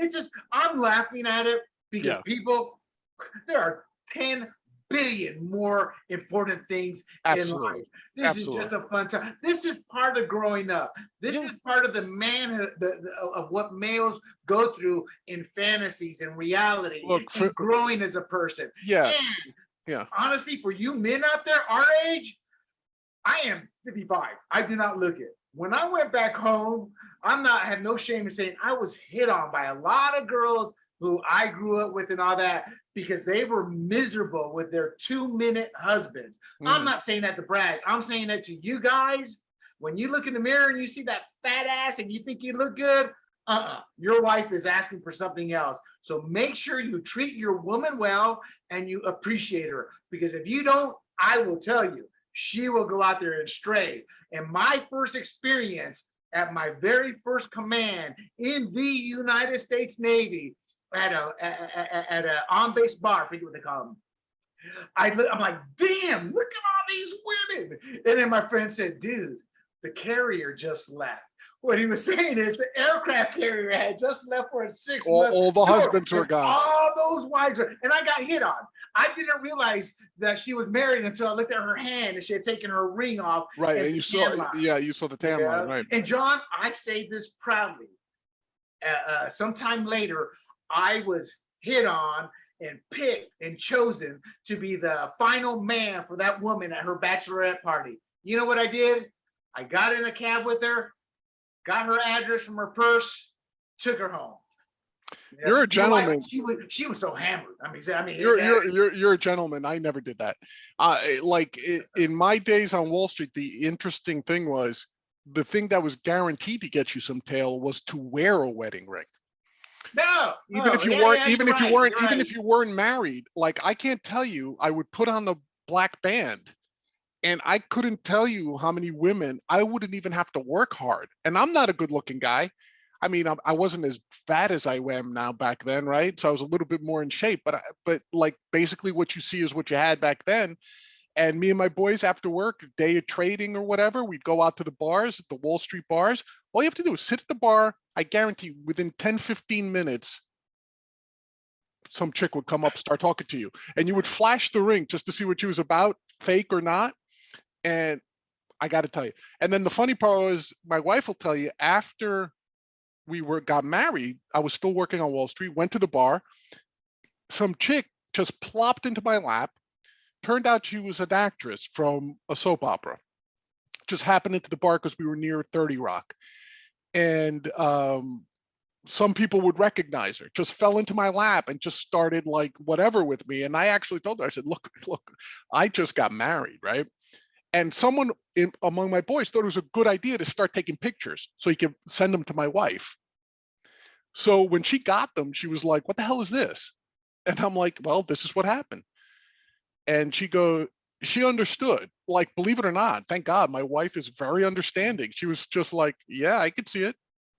I'm laughing at it because people, there are 10 billion more important things in life. This is just a fun time. This is part of growing up. This is part of the manhood of what males go through in fantasies and reality. Look, and growing as a person. And honestly, for you men out there our age, I am 55. I do not look it. When I went back home, I have no shame in saying I was hit on by a lot of girls who I grew up with and all that, because they were miserable with their 2-minute husbands. I'm not saying that to brag. I'm saying that to you guys. When you look in the mirror and you see that fat ass and you think you look good, your wife is asking for something else. So make sure you treat your woman well and you appreciate her, because if you don't, I will tell you, she will go out there and stray. And my first experience at my very first command in the United States Navy, at a on-base bar, I forget what they call them. I'm like, damn, look at all these women. And then my friend said, dude, the carrier just left. What he was saying is the aircraft carrier had just left for a 6 months. All the husbands were gone. All those wives were, and I got hit on. I didn't realize that she was married until I looked at her hand and she had taken her ring off. Right, and you saw, you saw the tan line, right? And John, I say this proudly. Sometime later, I was hit on and picked and chosen to be the final man for that woman at her bachelorette party. You know what I did? I got in a cab with her, got her address from her purse, took her home. You're a gentleman. She was so hammered. I mean, you're a gentleman. I never did that. In my days on Wall Street, the interesting thing was the thing that was guaranteed to get you some tail was to wear a wedding ring. Even if you weren't married, like I can't tell you, I would put on the black band and I couldn't tell you how many women I wouldn't even have to work hard. And I'm not a good looking guy. I mean, I wasn't as fat as I am now back then, right? So I was a little bit more in shape, but like basically what you see is what you had back then. And me and my boys after work, day of trading or whatever, we'd go out to the bars, the Wall Street bars. All you have to do is sit at the bar. I guarantee within 10, 15 minutes, some chick would come up, start talking to you. And you would flash the ring just to see what she was about, fake or not. And I got to tell you. And then the funny part was my wife will tell you, after we got married, I was still working on Wall Street, went to the bar. Some chick just plopped into my lap. Turned out she was an actress from a soap opera. Just happened into the bar because we were near 30 Rock. And some people would recognize her, just fell into my lap and just started like whatever with me. And I actually told her, I said, look, I just got married, right? And someone among my boys thought it was a good idea to start taking pictures so he could send them to my wife. So when she got them, she was like, what the hell is this? And I'm like, well, this is what happened. And she understood, like, believe it or not, thank God, my wife is very understanding. She was just like, yeah, I could see it.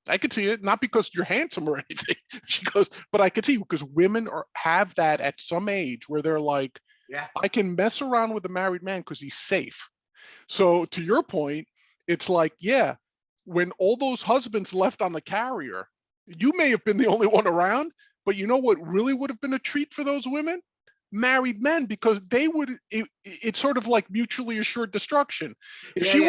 I could see it, not because you're handsome or anything. She goes, but I could see, because women have that at some age where they're like, yeah, I can mess around with a married man because he's safe. So to your point, it's like, yeah, when all those husbands left on the carrier, you may have been the only one around, but you know what really would have been a treat for those women? Married men, because it's sort of like mutually assured destruction. If they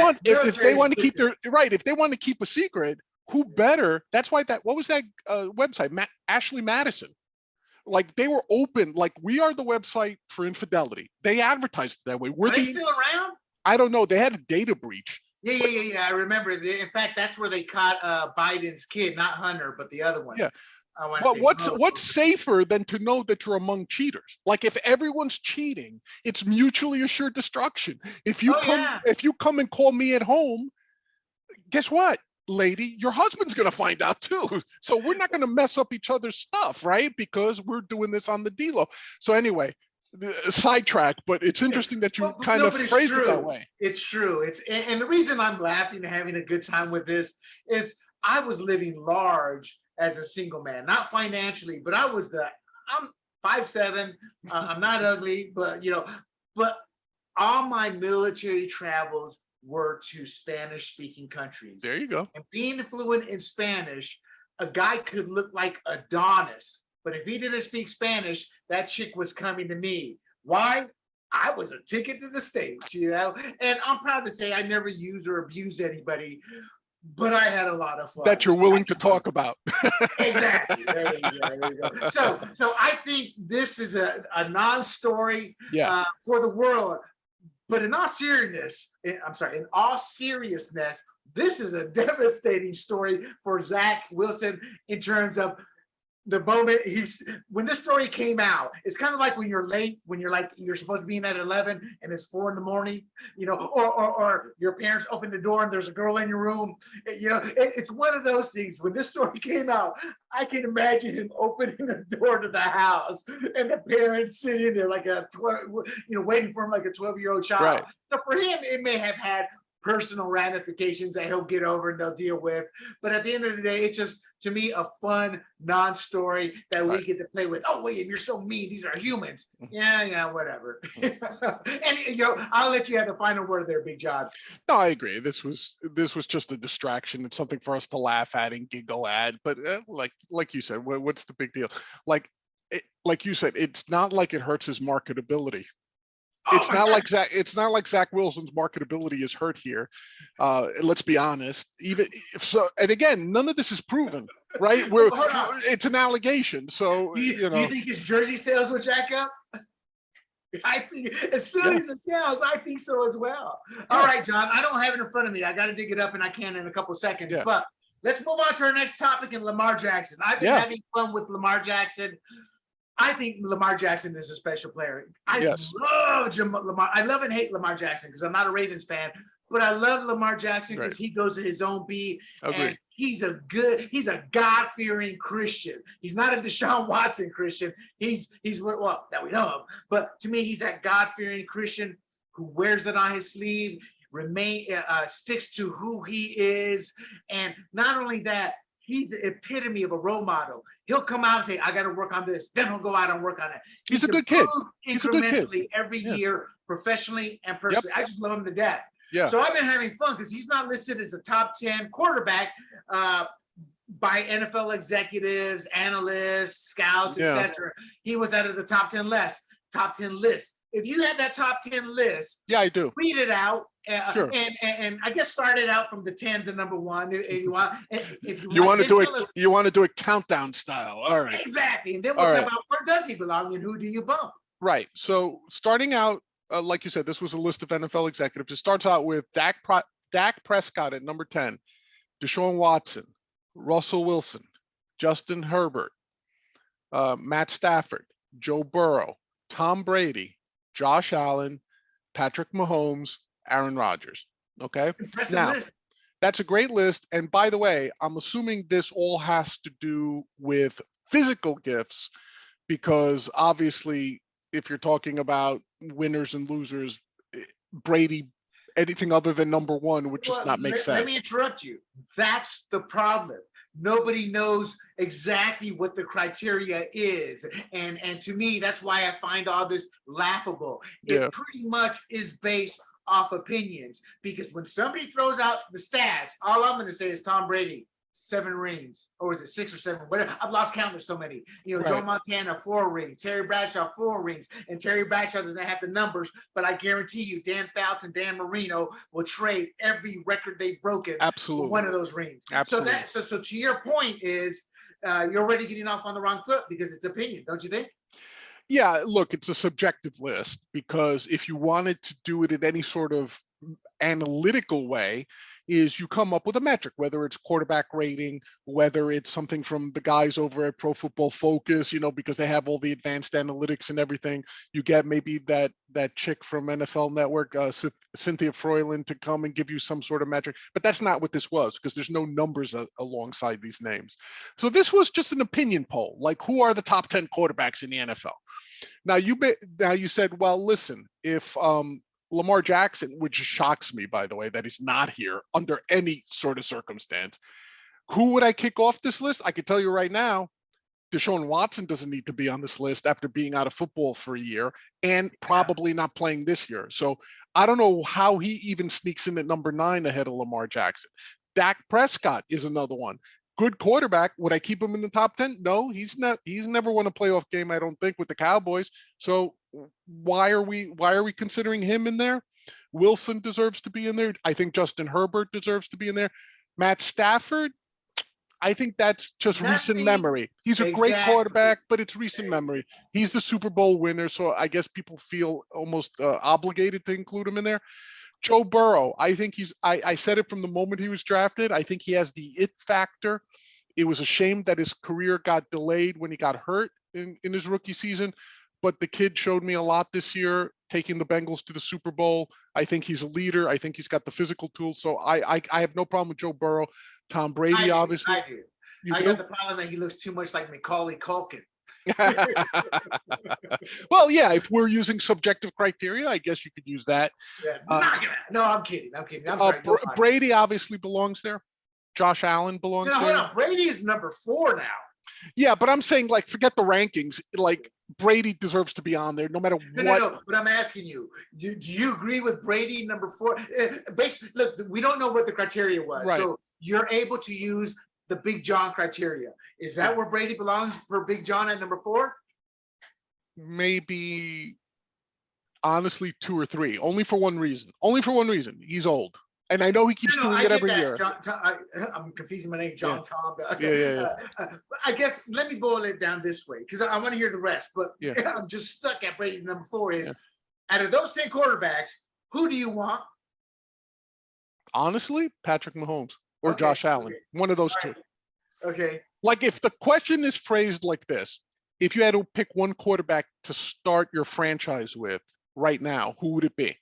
want to keep if they want to keep a secret, who better? That's why what was that website, Ashley Madison? Like, they were open, like, we are the website for infidelity. They advertised it that way. Are they still around? I don't know. They had a data breach. Yeah. I remember. In fact, that's where they caught Biden's kid, not Hunter, but the other one. Yeah. I want to Well, say what's safer than to know that you're among cheaters? Like if everyone's cheating, it's mutually assured destruction. If you come and call me at home, guess what, lady? Your husband's gonna find out too. So we're not gonna mess up each other's stuff, right? Because we're doing this on the D-Lo. So anyway, sidetrack, but it's interesting that you kind of phrased it that way. It's true. And the reason I'm laughing and having a good time with this is I was living large as a single man, not financially, but I'm 5'7". I'm not ugly, but but all my military travels were to Spanish speaking countries. There you go. And being fluent in Spanish, a guy could look like Adonis, but if he didn't speak Spanish, that chick was coming to me. Why? I was a ticket to the States, and I'm proud to say I never used or abused anybody, but I had a lot of fun. That you're willing to talk about. Exactly. There you go. So I think this is a non-story for the world. But in all seriousness, this is a devastating story for Zach Wilson in terms of the moment when this story came out. It's kind of like when you're late, when you're supposed to be in at 11 and it's 4 a.m, or your parents open the door and there's a girl in your room. It's one of those things. When this story came out, I can imagine him opening the door to the house and the parents sitting there like waiting for him like a 12-year-old child. Right. So for him, it may have had personal ramifications that he'll get over and they'll deal with. But at the end of the day, it's just, to me, a fun non-story that we get to play with. Oh, William, you're so mean. These are humans. Yeah, whatever. And I'll let you have the final word there, Big John. No, I agree. This was just a distraction. It's something for us to laugh at and giggle at. But like you said, what's the big deal? Like you said, it's not like it hurts his marketability. It's not like Zach Wilson's marketability is hurt here. Let's be honest. Even if so, and again, none of this is proven, right? It's an allegation. So do you think his jersey sales will jack up? I think as soon as it sells, I think so as well. All right, John. I don't have it in front of me. I got to dig it up, and I can in a couple of seconds. Yeah. But let's move on to our next topic in Lamar Jackson. I've been having fun with Lamar Jackson. I think Lamar Jackson is a special player. I love Lamar. I love and hate Lamar Jackson because I'm not a Ravens fan, but I love Lamar Jackson because he goes to his own beat. And he's a God-fearing Christian. He's not a Deshaun Watson Christian. He's that we know of. But to me, he's that God-fearing Christian who wears it on his sleeve, sticks to who he is. And not only that, he's the epitome of a role model. He'll come out and say, I got to work on this. Then he'll go out and work on it. He's a good kid. Incrementally every year, professionally and personally. I just love him to death. Yeah. So I've been having fun because he's not listed as a top 10 quarterback by NFL executives, analysts, scouts, etc. He was out of the top 10 list. If you had that top 10 list, I do. Read it out. Sure. And I guess start it out from the 10 to number 1 if you want. If you want to do a countdown style. All right. Exactly. And then we'll talk about where does he belong and who do you bump? Right. So starting out, like you said, this was a list of NFL executives. It starts out with Dak Prescott at number 10, Deshaun Watson, Russell Wilson, Justin Herbert, Matt Stafford, Joe Burrow, Tom Brady, Josh Allen, Patrick Mahomes, Aaron Rodgers. Okay. Impressive now, list. That's a great list. And by the way, I'm assuming this all has to do with physical gifts, because obviously, if you're talking about winners and losers, Brady, anything other than number 1 would just not make sense. Let me interrupt you. That's the problem. Nobody knows exactly what the criteria is. And to me, that's why I find all this laughable. It pretty much is based off opinions, because when somebody throws out the stats, all I'm going to say is Tom Brady, 7 rings, or is it 6 or 7? Whatever. I've lost count. There's so many. Joe Montana, 4 rings. Terry Bradshaw, 4 rings. And Terry Bradshaw doesn't have the numbers, but I guarantee you, Dan Fouts and Dan Marino will trade every record they've broken. Absolutely. For one of those rings. Absolutely. So to your point is, you're already getting off on the wrong foot because it's opinion, don't you think? Yeah, look, it's a subjective list, because if you wanted to do it in any sort of analytical way is you come up with a metric, whether it's quarterback rating, whether it's something from the guys over at Pro Football Focus, because they have all the advanced analytics and everything. You get maybe that chick from NFL Network, Cynthia Froyland, to come and give you some sort of metric. But that's not what this was, because there's no numbers alongside these names. So this was just an opinion poll, like who are the top 10 quarterbacks in the NFL? Now you said, well, listen, if Lamar Jackson, which shocks me, by the way, that he's not here under any sort of circumstance, who would I kick off this list? I can tell you right now, Deshaun Watson doesn't need to be on this list after being out of football for a year and probably not playing this year. So I don't know how he even sneaks in at number 9 ahead of Lamar Jackson. Dak Prescott is another one. Good quarterback. Would I keep him in the top 10? No, he's not. He's never won a playoff game, I don't think, with the Cowboys. So why are we considering him in there? Wilson deserves to be in there. I think Justin Herbert deserves to be in there. Matt Stafford, I think that's just recent memory. He's a great quarterback, but it's recent memory. He's the Super Bowl winner, so I guess people feel almost obligated to include him in there. Joe Burrow, I think I said it from the moment he was drafted. I think he has the it factor. It was a shame that his career got delayed when he got hurt in his rookie season, but the kid showed me a lot this year, taking the Bengals to the Super Bowl. I think he's a leader. I think he's got the physical tools. So I have no problem with Joe Burrow. Tom Brady, obviously. I do. I got the problem that he looks too much like Macaulay Culkin. Well, yeah, if we're using subjective criteria, I guess you could use that. Yeah, no, I'm kidding. I'm sorry. Brady obviously belongs there. Josh Allen belongs there. Hold on. Brady is number 4 now. Yeah, but I'm saying, like, forget the rankings. Like, Brady deserves to be on there no matter what. No, but I'm asking you, do you agree with Brady number 4? Basically, look, we don't know what the criteria was. Right. So you're able to use the Big John criteria. Is that where Brady belongs for Big John at number 4? Maybe, honestly, 2 or 3. Only for one reason. He's old. And I know he keeps doing it every year. I'm confusing my name, John Tom. Yeah. I guess let me boil it down this way, because I want to hear the rest. But I'm just stuck at Brady number 4. Out of those 10 quarterbacks, who do you want? Honestly, Patrick Mahomes or Josh Allen. One of those two. Okay. Like, if the question is phrased like this, if you had to pick one quarterback to start your franchise with right now, who would it be?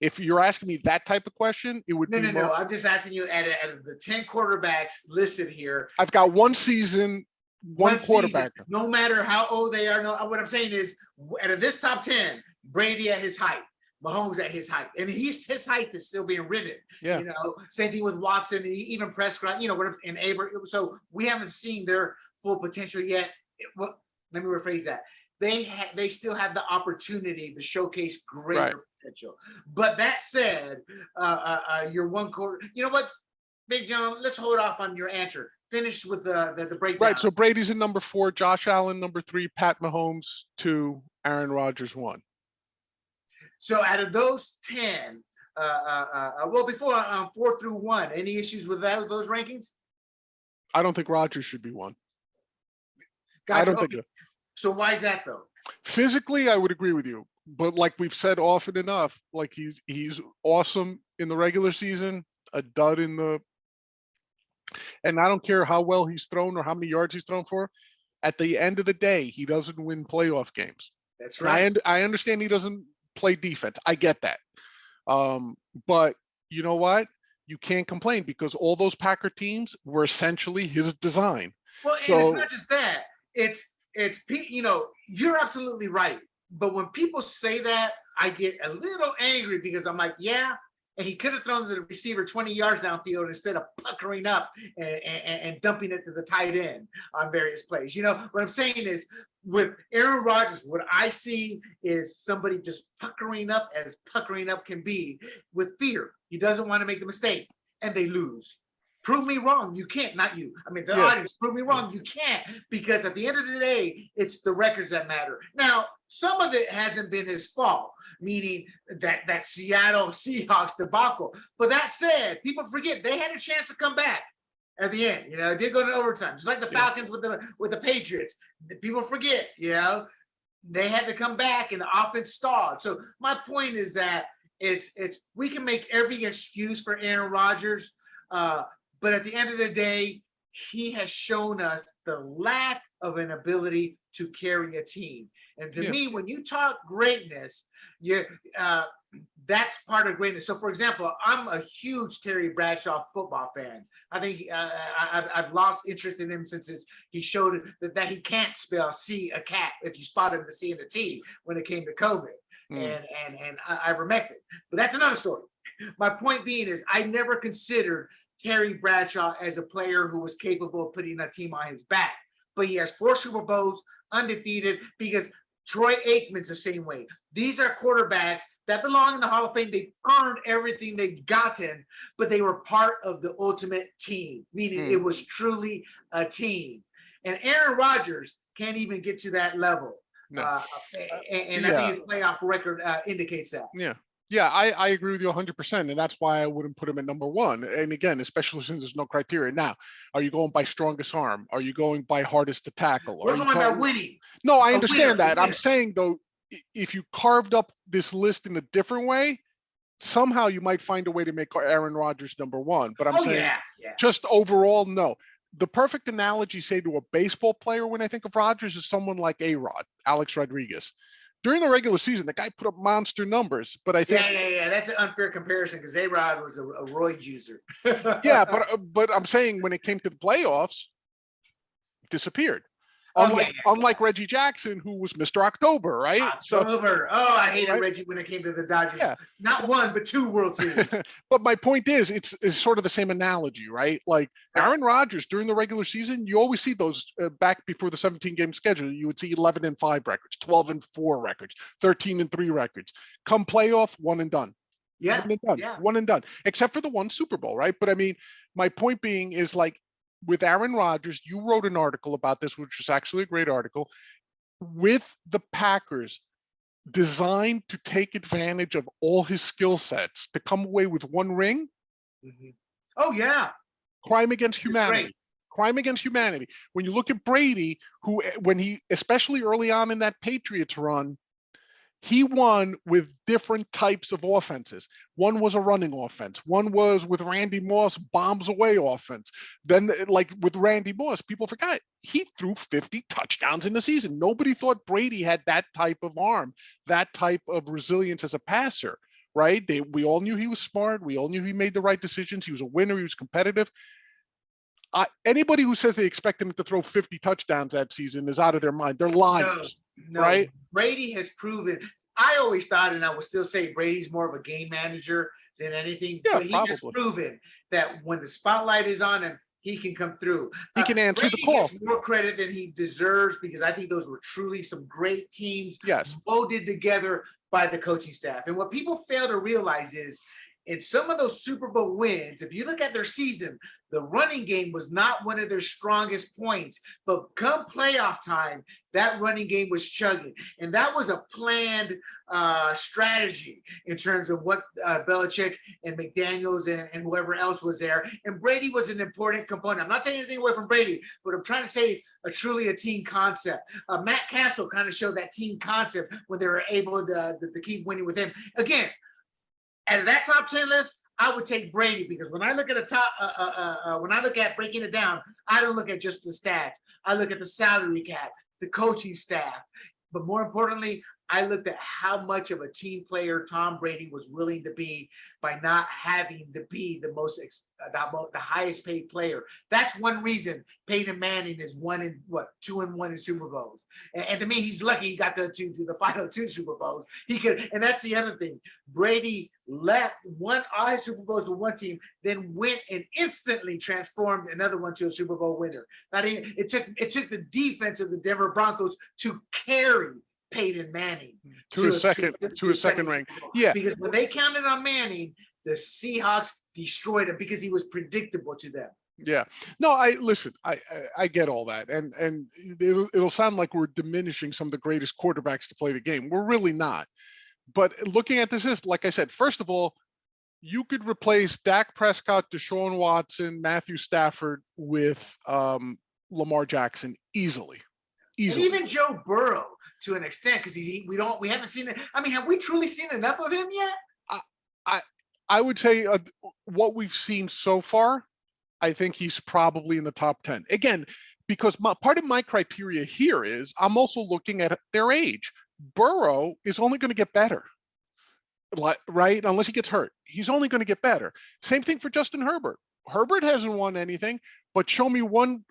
If you're asking me that type of question, it would be No. I'm just asking you, out of the 10 quarterbacks listed here. I've got one season, one quarterback. Season, no matter how old they are. No, what I'm saying is, out of this top 10, Brady at his height, Mahomes at his height, and his height is still being ridden. Yeah. Same thing with Watson and even Prescott. And Aber. So we haven't seen their full potential yet. Let me rephrase that. They still have the opportunity to showcase greater potential. But that said, your one quarter. You know what, Big John? Let's hold off on your answer. Finish with the breakdown. Right. So Brady's in number 4, Josh Allen number 3, Pat Mahomes 2, Aaron Rodgers 1. So out of those 10, well, before 4 through 1, any issues with those rankings? I don't think Rodgers should be 1. Gotcha. I don't think. So why is that, though? Physically, I would agree with you, but like we've said often enough, like he's awesome in the regular season, a dud in the. And I don't care how well he's thrown or how many yards he's thrown for. At the end of the day, he doesn't win playoff games. That's right. I understand he doesn't play defense. I get that. But you know what? You can't complain, because all those Packer teams were essentially his design. Well, and it's not just that. It's you're absolutely right. But when people say that, I get a little angry, because I'm like, yeah, and he could have thrown to the receiver 20 yards downfield instead of puckering up and dumping it to the tight end on various plays. What I'm saying is, with Aaron Rodgers, what I see is somebody just puckering up as puckering up can be, with fear. He doesn't want to make the mistake, and they lose. Prove me wrong. You can't. Not you. I mean, the audience. Prove me wrong. You can't, because at the end of the day, it's the records that matter. Now, some of it hasn't been his fault, meaning that Seattle Seahawks debacle. But that said, people forget they had a chance to come back at the end. It did go to overtime, just like the Falcons with the Patriots. People forget. They had to come back, and the offense stalled. So my point is that it's we can make every excuse for Aaron Rodgers, but at the end of the day, he has shown us the lack of an ability to carry a team. And to me, when you talk greatness, that's part of greatness. So, for example, I'm a huge Terry Bradshaw football fan. I think I've lost interest in him since he showed that he can't spell C a cat if you spot him the C and the T when it came to COVID. And I remember it. But that's another story. My point being is I never considered Terry Bradshaw as a player who was capable of putting a team on his back. But he has 4 Super Bowls, undefeated, because Troy Aikman's the same way. These are quarterbacks that belong in the Hall of Fame. They've earned everything they've gotten, but they were part of the ultimate team, meaning it was truly a team. And Aaron Rodgers can't even get to that level. No. And I think his playoff record indicates that. Yeah, I agree with you 100%, and that's why I wouldn't put him at number 1. And again, especially since there's no criteria. Now, are you going by strongest arm? Are you going by hardest to tackle? We're going by winning. No, I understand that. I'm saying, though, if you carved up this list in a different way, somehow you might find a way to make Aaron Rodgers number 1. But I'm saying just overall, no. The perfect analogy, say, to a baseball player when I think of Rodgers is someone like A-Rod, Alex Rodriguez. During the regular season, the guy put up monster numbers, but I think that's an unfair comparison because A-Rod was a roid user. but I'm saying when it came to the playoffs, disappeared. Unlike Reggie Jackson, who was Mr. October, right? October. I hated Reggie when it came to the Dodgers. Yeah. Not 1, but 2 World Series. But my point is, it's sort of the same analogy, right? Like Aaron Rodgers during the regular season, you always see those back before the 17-game schedule. You would see 11-5 records, 12-4 records, 13-3 records. Come playoff, 1 and done. Yeah. 1 and done. Yeah. 1 and done. Except for the 1 Super Bowl, right? But I mean, my point being is like, with Aaron Rodgers, you wrote an article about this, which was actually a great article, with the Packers designed to take advantage of all his skill sets to come away with 1 ring. Oh, yeah. Crime against humanity. Crime against humanity. When you look at Brady, who, when he, especially early on in that Patriots run, he won with different types of offenses. One was a running offense. One was with Randy Moss, bombs away offense. Then, like with Randy Moss, people forgot he threw 50 touchdowns in the season. Nobody thought Brady had that type of arm, that type of resilience as a passer, right? We all knew he was smart. We all knew he made the right decisions. He was a winner. He was competitive. Anybody who says they expect him to throw 50 touchdowns that season is out of their mind. They're liars. No, right? Brady has proven. I always thought, and I would still say, Brady's more of a game manager than anything. Yeah, but he has proven that when the spotlight is on him, he can come through. He can answer Brady the call. Gets more credit than he deserves because I think those were truly some great teams molded together by the coaching staff. And what people fail to realize is, in some of those Super Bowl wins, if you look at their season, the running game was not one of their strongest points. But come playoff time, that running game was chugging. And that was a planned strategy in terms of what Belichick and McDaniels and whoever else was there. And Brady was an important component. I'm not taking anything away from Brady, but I'm trying to say truly a team concept. Matt Castle kind of showed that team concept when they were able to keep winning with him. Again, at that top 10 list, I would take Brady because when I look at when I look at breaking it down, I don't look at just the stats. I look at the salary cap, the coaching staff, but more importantly, I looked at how much of a team player Tom Brady was willing to be by not having to be the highest paid player. That's one reason Peyton Manning is 2-1 in Super Bowls. And to me, he's lucky he got to the final 2 Super Bowls. He could, and that's the other thing. Brady won all his Super Bowls with one team, then went and instantly transformed another one to a Super Bowl winner. It took the defense of the Denver Broncos to carry Peyton Manning to a second ring. Yeah, because when they counted on Manning, the Seahawks destroyed him because he was predictable to them. Yeah, no, I get all that, and it'll sound like we're diminishing some of the greatest quarterbacks to play the game. We're really not. But looking at this is, like I said, first of all, you could replace Dak Prescott, Deshaun Watson, Matthew Stafford with Lamar Jackson easily. And even Joe Burrow to an extent, because we haven't seen it. I mean, have we truly seen enough of him yet? I would say what we've seen so far, I think he's probably in the top 10. Again, because part of my criteria here is I'm also looking at their age. Burrow is only going to get better, right? Unless he gets hurt. He's only going to get better. Same thing for Justin Herbert. Herbert hasn't won anything, but show me one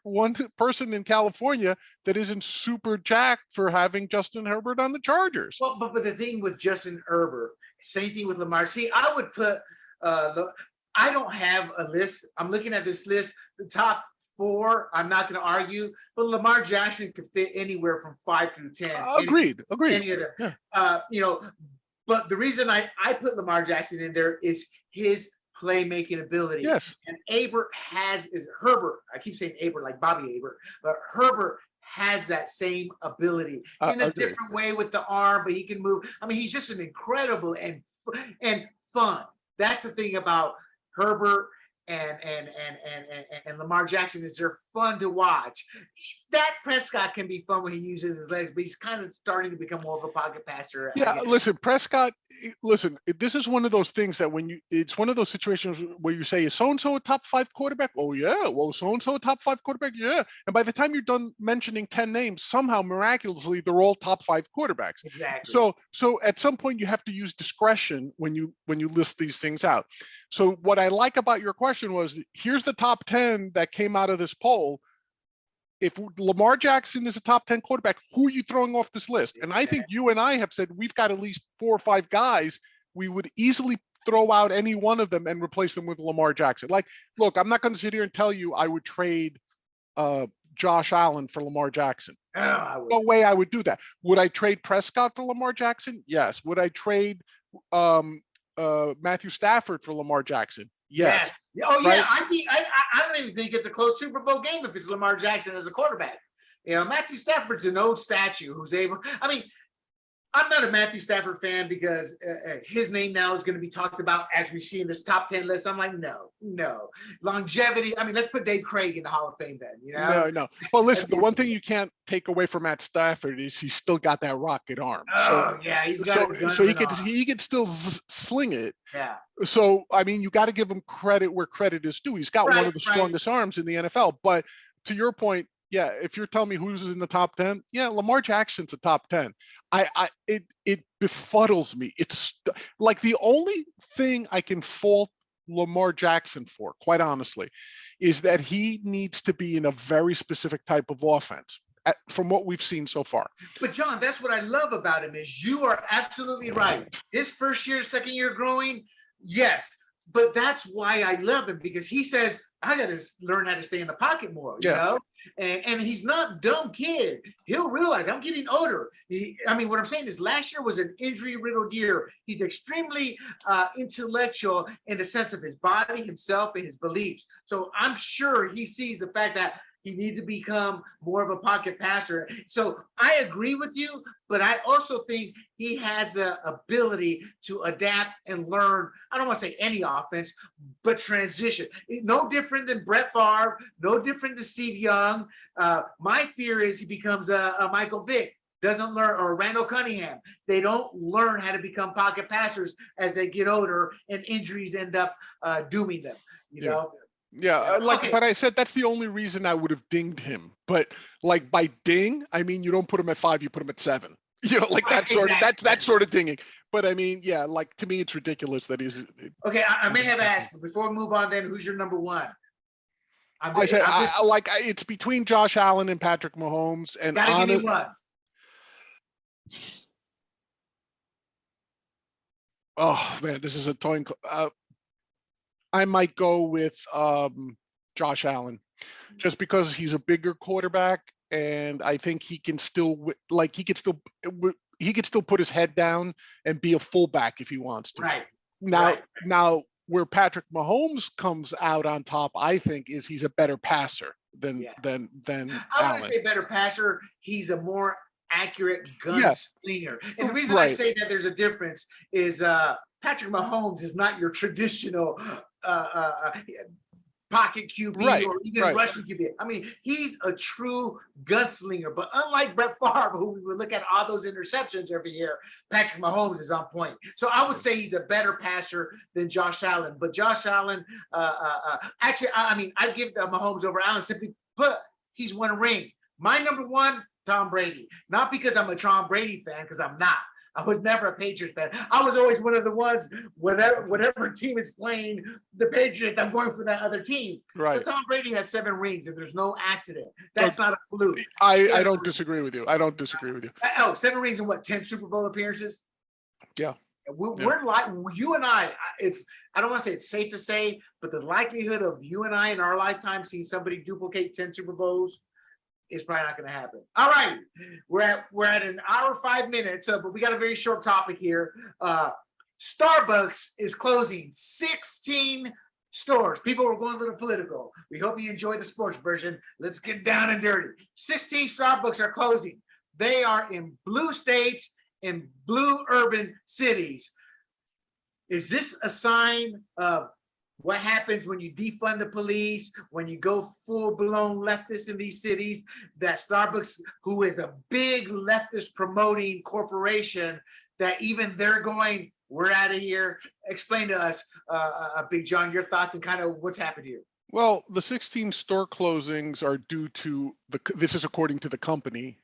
person in California that isn't super jacked for having Justin Herbert on the Chargers. Well, but the thing with Justin Herbert, same thing with Lamar. See, I would put I don't have a list. I'm looking at this list. The top 4, I'm not going to argue, but Lamar Jackson could fit anywhere from 5 through 10. Agreed. Any of them. Yeah. But the reason I put Lamar Jackson in there is his playmaking ability. Yes. And Herbert. I keep saying Aber like Bobby Aber, but Herbert has that same ability in a different way with the arm, but he can move. I mean, he's just an incredible and fun. That's the thing about Herbert and Lamar Jackson is they're fun to watch. Dak Prescott can be fun when he uses his legs, but he's kind of starting to become more of a pocket passer. Yeah, listen, Prescott, this is one of those things that it's one of those situations where you say, is so-and-so a top 5 quarterback? Oh, yeah. Well, so-and-so a top 5 quarterback? Yeah. And by the time you're done mentioning 10 names, somehow miraculously, they're all top 5 quarterbacks. Exactly. So at some point you have to use discretion when you list these things out. So what I like about your question was, here's the top 10 that came out of this poll. If Lamar Jackson is a top 10 quarterback, who are you throwing off this list? And I think you and I have said we've got at least 4 or 5 guys. We would easily throw out any one of them and replace them with Lamar Jackson. Like, look, I'm not going to sit here and tell you I would trade Josh Allen for Lamar Jackson. No way I would do that. Would I trade Prescott for Lamar Jackson? Yes. Would I trade Matthew Stafford for Lamar Jackson? Yes. Oh, right? Yeah. I don't even think it's a close Super Bowl game if it's Lamar Jackson as a quarterback. Matthew Stafford's an old statue who's able. I mean, I'm not a Matthew Stafford fan because his name now is going to be talked about as we see in this top 10 list. I'm like, no. Longevity. I mean, let's put Dave Craig in the Hall of Fame then. No. Well, listen, the one thing you can't take away from Matt Stafford is he's still got that rocket arm. Yeah, he's got he could still sling it. Yeah. So, I mean, you got to give him credit where credit is due. He's got one of the strongest arms in the NFL. But to your point, yeah, if you're telling me who's in the top 10, yeah, Lamar Jackson's a top 10. It befuddles me. It's like the only thing I can fault Lamar Jackson for, quite honestly, is that he needs to be in a very specific type of offense from what we've seen so far. But John, that's what I love about him is you are absolutely right. His first year, second year growing, yes. But that's why I love him because he says, I got to learn how to stay in the pocket more, you know? And he's not a dumb kid. He'll realize I'm getting older. What I'm saying is last year was an injury-riddled year. He's extremely intellectual in the sense of his body, himself, and his beliefs. So I'm sure he sees the fact that he needs to become more of a pocket passer. So I agree with you, but I also think he has the ability to adapt and learn. I don't want to say any offense, but transition. No different than Brett Favre, no different than Steve Young. My fear is he becomes a Michael Vick, doesn't learn, or Randall Cunningham. They don't learn how to become pocket passers as they get older, and injuries end up dooming them, you know? Yeah, but I said that's the only reason I would have dinged him. But like by ding, I mean you don't put him at 5, you put him at 7. That sort of dinging. But I mean, yeah, like to me it's ridiculous that he's. Okay, I may have asked, but before we move on, then who's your number 1? It's between Josh Allen and Patrick Mahomes, and gotta give me one. Oh man, this is a toying. I might go with Josh Allen, just because he's a bigger quarterback, and I think he can still he could still put his head down and be a fullback if he wants to. Right. Now where Patrick Mahomes comes out on top, I think, is he's a better passer than I Allen. want to say better passer. He's a more accurate gunslinger. And the reason I say that there's a difference is Patrick Mahomes is not your traditional pocket QB Right, or even right. rushing QB. I mean, he's a true gunslinger. But unlike Brett Favre, who we would look at all those interceptions every year, Patrick Mahomes is on point. So I would say he's a better passer than Josh Allen. But Josh Allen, actually, I mean, I'd give Mahomes over Allen simply put, he's won a ring. My number one, Tom Brady. Not because I'm a Tom Brady fan, because I'm not. I was never a Patriots fan. I was always one of the ones, whatever team is playing the Patriots, I'm going for that other team. Right. But Tom Brady has 7 rings, and there's no accident. That's not a fluke. I don't disagree with you. I don't disagree with you. Oh, 7 rings and what, 10 Super Bowl appearances? Yeah. We're like, you and I don't want to say it's safe to say, but the likelihood of you and I in our lifetime seeing somebody duplicate 10 Super Bowls is probably not going to happen. All right, we're at an hour 5 minutes, but we got a very short topic here. Starbucks is closing 16 stores. People are going a little political. We hope you enjoy the sports version. Let's get down and dirty. 16 Starbucks are closing. They are in blue states, in blue urban cities. Is this a sign of what happens when you defund the police, when you go full-blown leftist in these cities, that Starbucks, who is a big leftist promoting corporation, that even they're going, we're out of here? Explain to us, Big John, your thoughts and kind of what's happened here. Well, the 16 store closings are due to this is according to the company,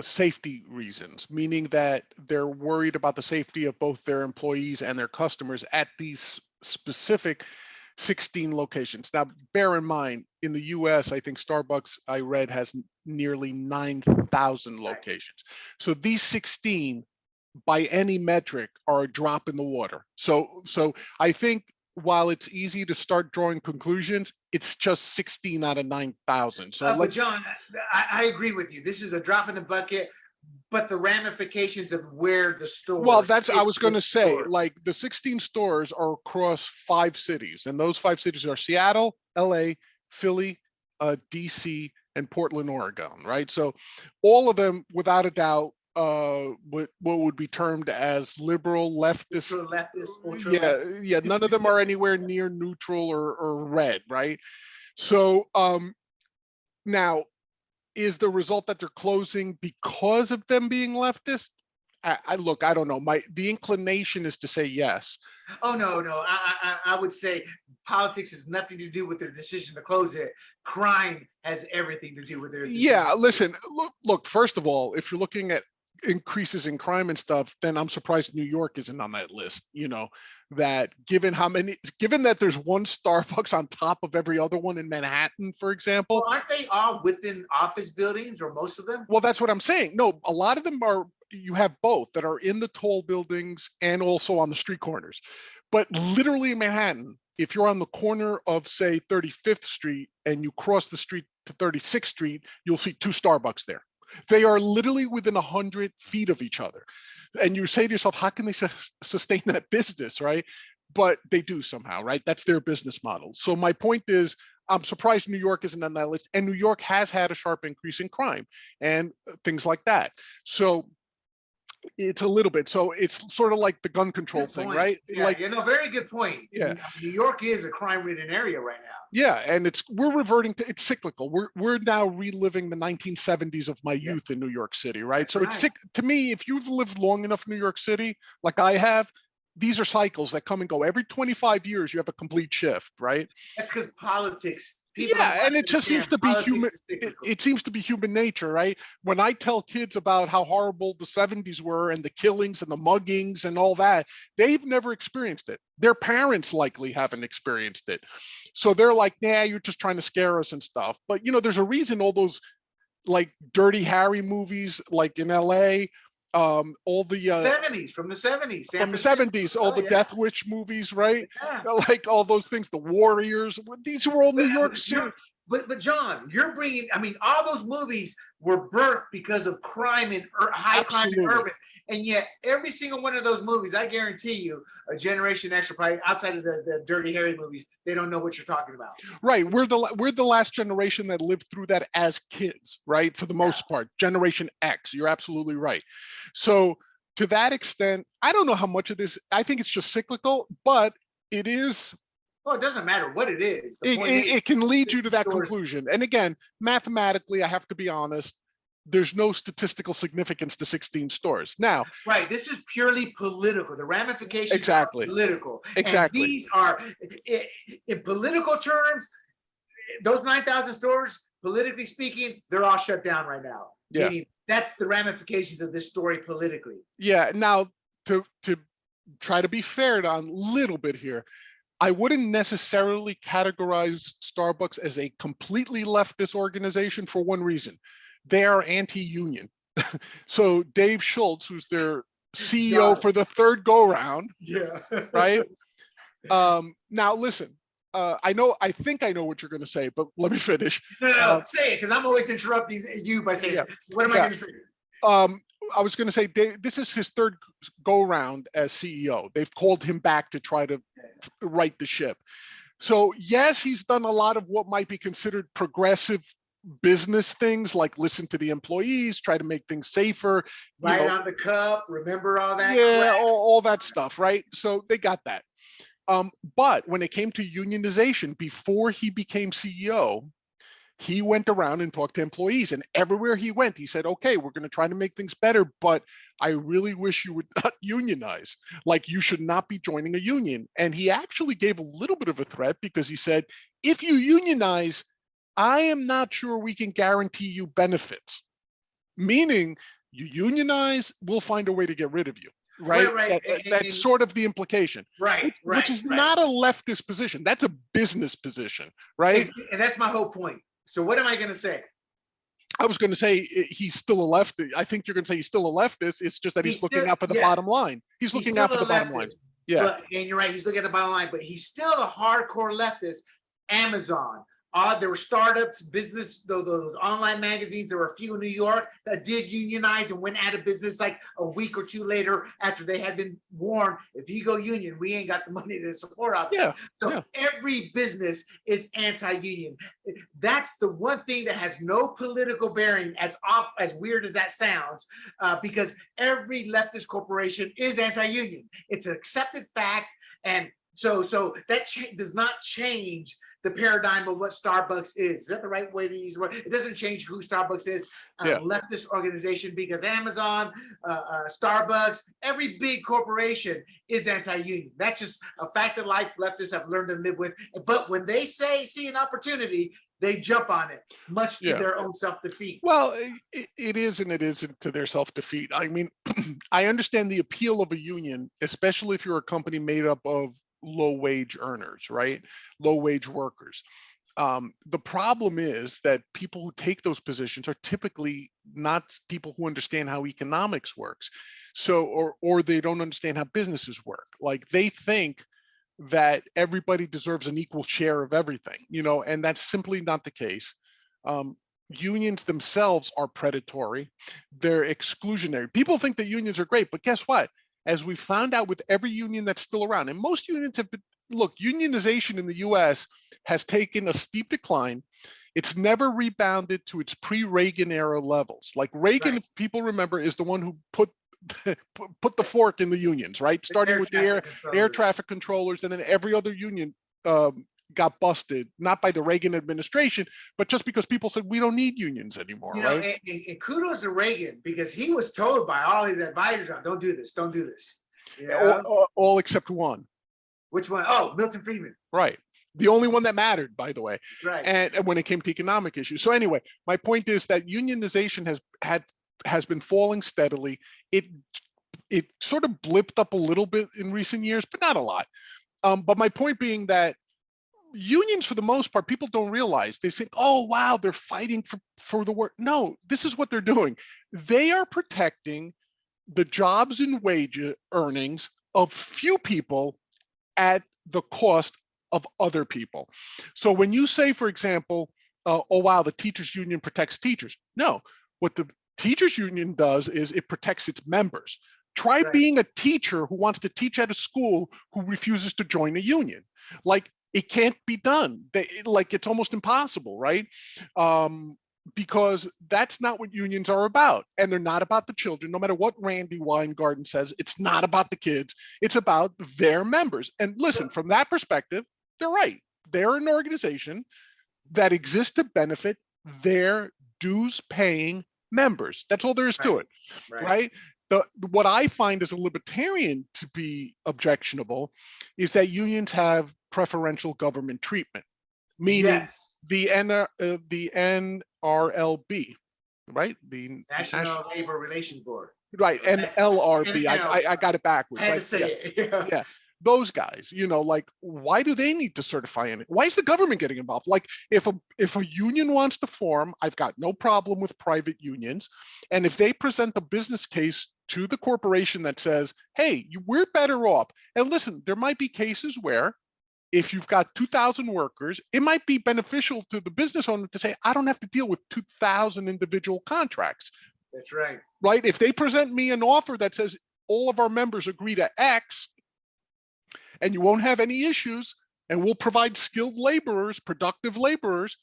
safety reasons, meaning that they're worried about the safety of both their employees and their customers at these specific 16 locations. Now, bear in mind, in the US, I think Starbucks, I read, has nearly 9,000 locations. So these 16, by any metric, are a drop in the water. So I think while it's easy to start drawing conclusions, it's just 16 out of 9,000. So but John, I agree with you. This is a drop in the bucket. But the ramifications of where the stores. Well, I was going to say, like, the 16 stores are across 5 cities, and those 5 cities are Seattle, LA, Philly, DC, and Portland, Oregon, right? So all of them, without a doubt, what would be termed as liberal, leftist. Ultra yeah. None of them are anywhere near neutral or red, right? So now, is the result that they're closing because of them being leftist? I don't know. The inclination is to say yes. Oh, no. I would say politics has nothing to do with their decision to close it. Crime has everything to do with their decision. Yeah, listen, look, first of all, if you're looking at increases in crime and stuff, then I'm surprised New York isn't on that list. That given that there's one Starbucks on top of every other one in Manhattan, for example. Well, aren't they all within office buildings, or most of them? Well, that's what I'm saying. No, a lot of them are, you have both that are in the tall buildings and also on the street corners. But literally in Manhattan, if you're on the corner of, say, 35th Street and you cross the street to 36th Street, you'll see 2 Starbucks there. They are literally within 100 feet of each other. And you say to yourself, how can they sustain that business, right? But they do somehow, right? That's their business model. So my point is, I'm surprised New York isn't on that list. And New York has had a sharp increase in crime and things like that. So it's a little bit. So it's sort of like the gun control thing, right? Yeah, very good point. Yeah. New York is a crime-ridden area right now. Yeah, and we're reverting to, it's cyclical. We're now reliving the 1970s of my youth in New York City, right? That's so right. It's to me, if you've lived long enough in New York City, like I have, these are cycles that come and go. Every 25 years, you have a complete shift, right? That's because politics. And it just seems to be human. It seems to be human nature, right? When I tell kids about how horrible the 70s were and the killings and the muggings and all that, they've never experienced it. Their parents likely haven't experienced it. So they're like, nah, you're just trying to scare us and stuff. But, there's a reason all those like Dirty Harry movies, like in LA, all the 70s, from the 70s, from the 70s, all the Death Wish movies, right? Yeah. Like all those things, the Warriors, these were all New York City. But John, you're bringing, all those movies were birthed because of crime and high crime in urban. And yet every single one of those movies, I guarantee you, a Generation X, or probably outside of the Dirty Harry movies, they don't know what you're talking about. Right. We're the last generation that lived through that as kids, right? For the most part, Generation X. You're absolutely right. So to that extent, I don't know how much of this, I think it's just cyclical, but it is Well, it doesn't matter what it is. The It, point it, is, it can lead you to that stores. conclusion. And again, mathematically, I have to be honest, there's no statistical significance to 16 stores. Now, Right. This is purely political. The ramifications exactly, are political. And exactly. these are, in political terms, those 9,000 stores, politically speaking, they're all shut down right now. Yeah. Meaning that's the ramifications of this story politically. Yeah. Now, to try to be fair on a little bit here, I wouldn't necessarily categorize Starbucks as a completely leftist organization for one reason. They are anti-union. So Dave Schultz, who's their CEO for the third go round, yeah, right? Now listen, I think I know what you're going to say, but let me finish. No, say it, because I'm always interrupting you by saying, what am I going to say? I was going to say, this is his third go round as CEO. They've called him back to try to right the ship. So yes, he's done a lot of what might be considered progressive business things, like listen to the employees, try to make things safer. Right on the cup, remember all that? Yeah, all that stuff, right? So they got that. But when it came to unionization, before he became CEO, he went around and talked to employees, and everywhere he went, he said, okay, we're going to try to make things better, but I really wish you would not unionize. Like, you should not be joining a union. And he actually gave a little bit of a threat, because he said, if you unionize, I am not sure we can guarantee you benefits. Meaning, you unionize, we'll find a way to get rid of you. Right. That's sort of the implication. Right. Which is not a leftist position. That's a business position. Right. And that's my whole point. So what am I going to say? I was going to say he's still a leftist. I think you're going to say he's still a leftist. It's just that he's looking out for the bottom line. He's looking out for the bottom line. Yeah. But, and you're right. He's looking at the bottom line, but he's still a hardcore leftist. Amazon. There were startups, business, those online magazines. There were a few in New York that did unionize and went out of business like a week or two later after they had been warned, if you go union, we ain't got the money to support out there. So every business is anti-union. That's the one thing that has no political bearing, as weird as that sounds, because every leftist corporation is anti-union. It's an accepted fact. And so that does not change the paradigm of what Starbucks is. Is that the right way to use the word? It doesn't change who Starbucks is. Leftist organization, because Amazon, Starbucks, every big corporation is anti-union. That's just a fact of life leftists have learned to live with. But when they see an opportunity, they jump on it, much to their own self-defeat. Well, it is and it isn't to their self-defeat. I mean, I understand the appeal of a union, especially if you're a company made up of low-wage earners, right? Low-wage workers. The problem is that people who take those positions are typically not people who understand how economics works. So, or they don't understand how businesses work. Like, they think that everybody deserves an equal share of everything, and that's simply not the case. Unions themselves are predatory. They're exclusionary. People think that unions are great, but guess what? As we found out with every union that's still around, and most unions have been, look, unionization in the US has taken a steep decline. It's never rebounded to its pre-Reagan era levels. Like Reagan, if people remember, is the one who put the fork in the unions, right? Starting with the air traffic controllers, and then every other union got busted, not by the Reagan administration, but just because people said, we don't need unions anymore, right? And kudos to Reagan, because he was told by all his advisors, don't do this, don't do this. All except one. Which one? Oh, Milton Friedman. Right. The only one that mattered, by the way. Right. And when it came to economic issues. So anyway, my point is that unionization has been falling steadily. It sort of blipped up a little bit in recent years, but not a lot. But my point being that unions, for the most part, people don't realize. They think, oh, wow, they're fighting for the work. No, this is what they're doing. They are protecting the jobs and wage earnings of few people at the cost of other people. So when you say, for example, oh, wow, the teachers union protects teachers. No, what the teachers union does is it protects its members. Try being a teacher who wants to teach at a school who refuses to join a union. Like, it can't be done. It's almost impossible, right? Because that's not what unions are about. And they're not about the children. No matter what Randy Weingarten says, it's not about the kids. It's about their members. And listen, from that perspective, they're right. They're an organization that exists to benefit their dues-paying members. That's all there is to Right. it, Right. right? What I find as a libertarian to be objectionable is that unions have preferential government treatment, meaning Yes. the NRLB, right? The National Labor Relations Board. right, Or NLRB. NL. I got it I backwards, had to right? say Yeah, it. Yeah. yeah. Those guys, like, why do they need to certify anything? Why is the government getting involved? Like, if a union wants to form, I've got no problem with private unions, and if they present a business case to the corporation that says, hey, we're better off, and listen, there might be cases where if you've got 2,000 workers, it might be beneficial to the business owner to say, I don't have to deal with 2,000 individual contracts. That's right. Right? If they present me an offer that says all of our members agree to X, and you won't have any issues, and we'll provide skilled laborers, productive laborers,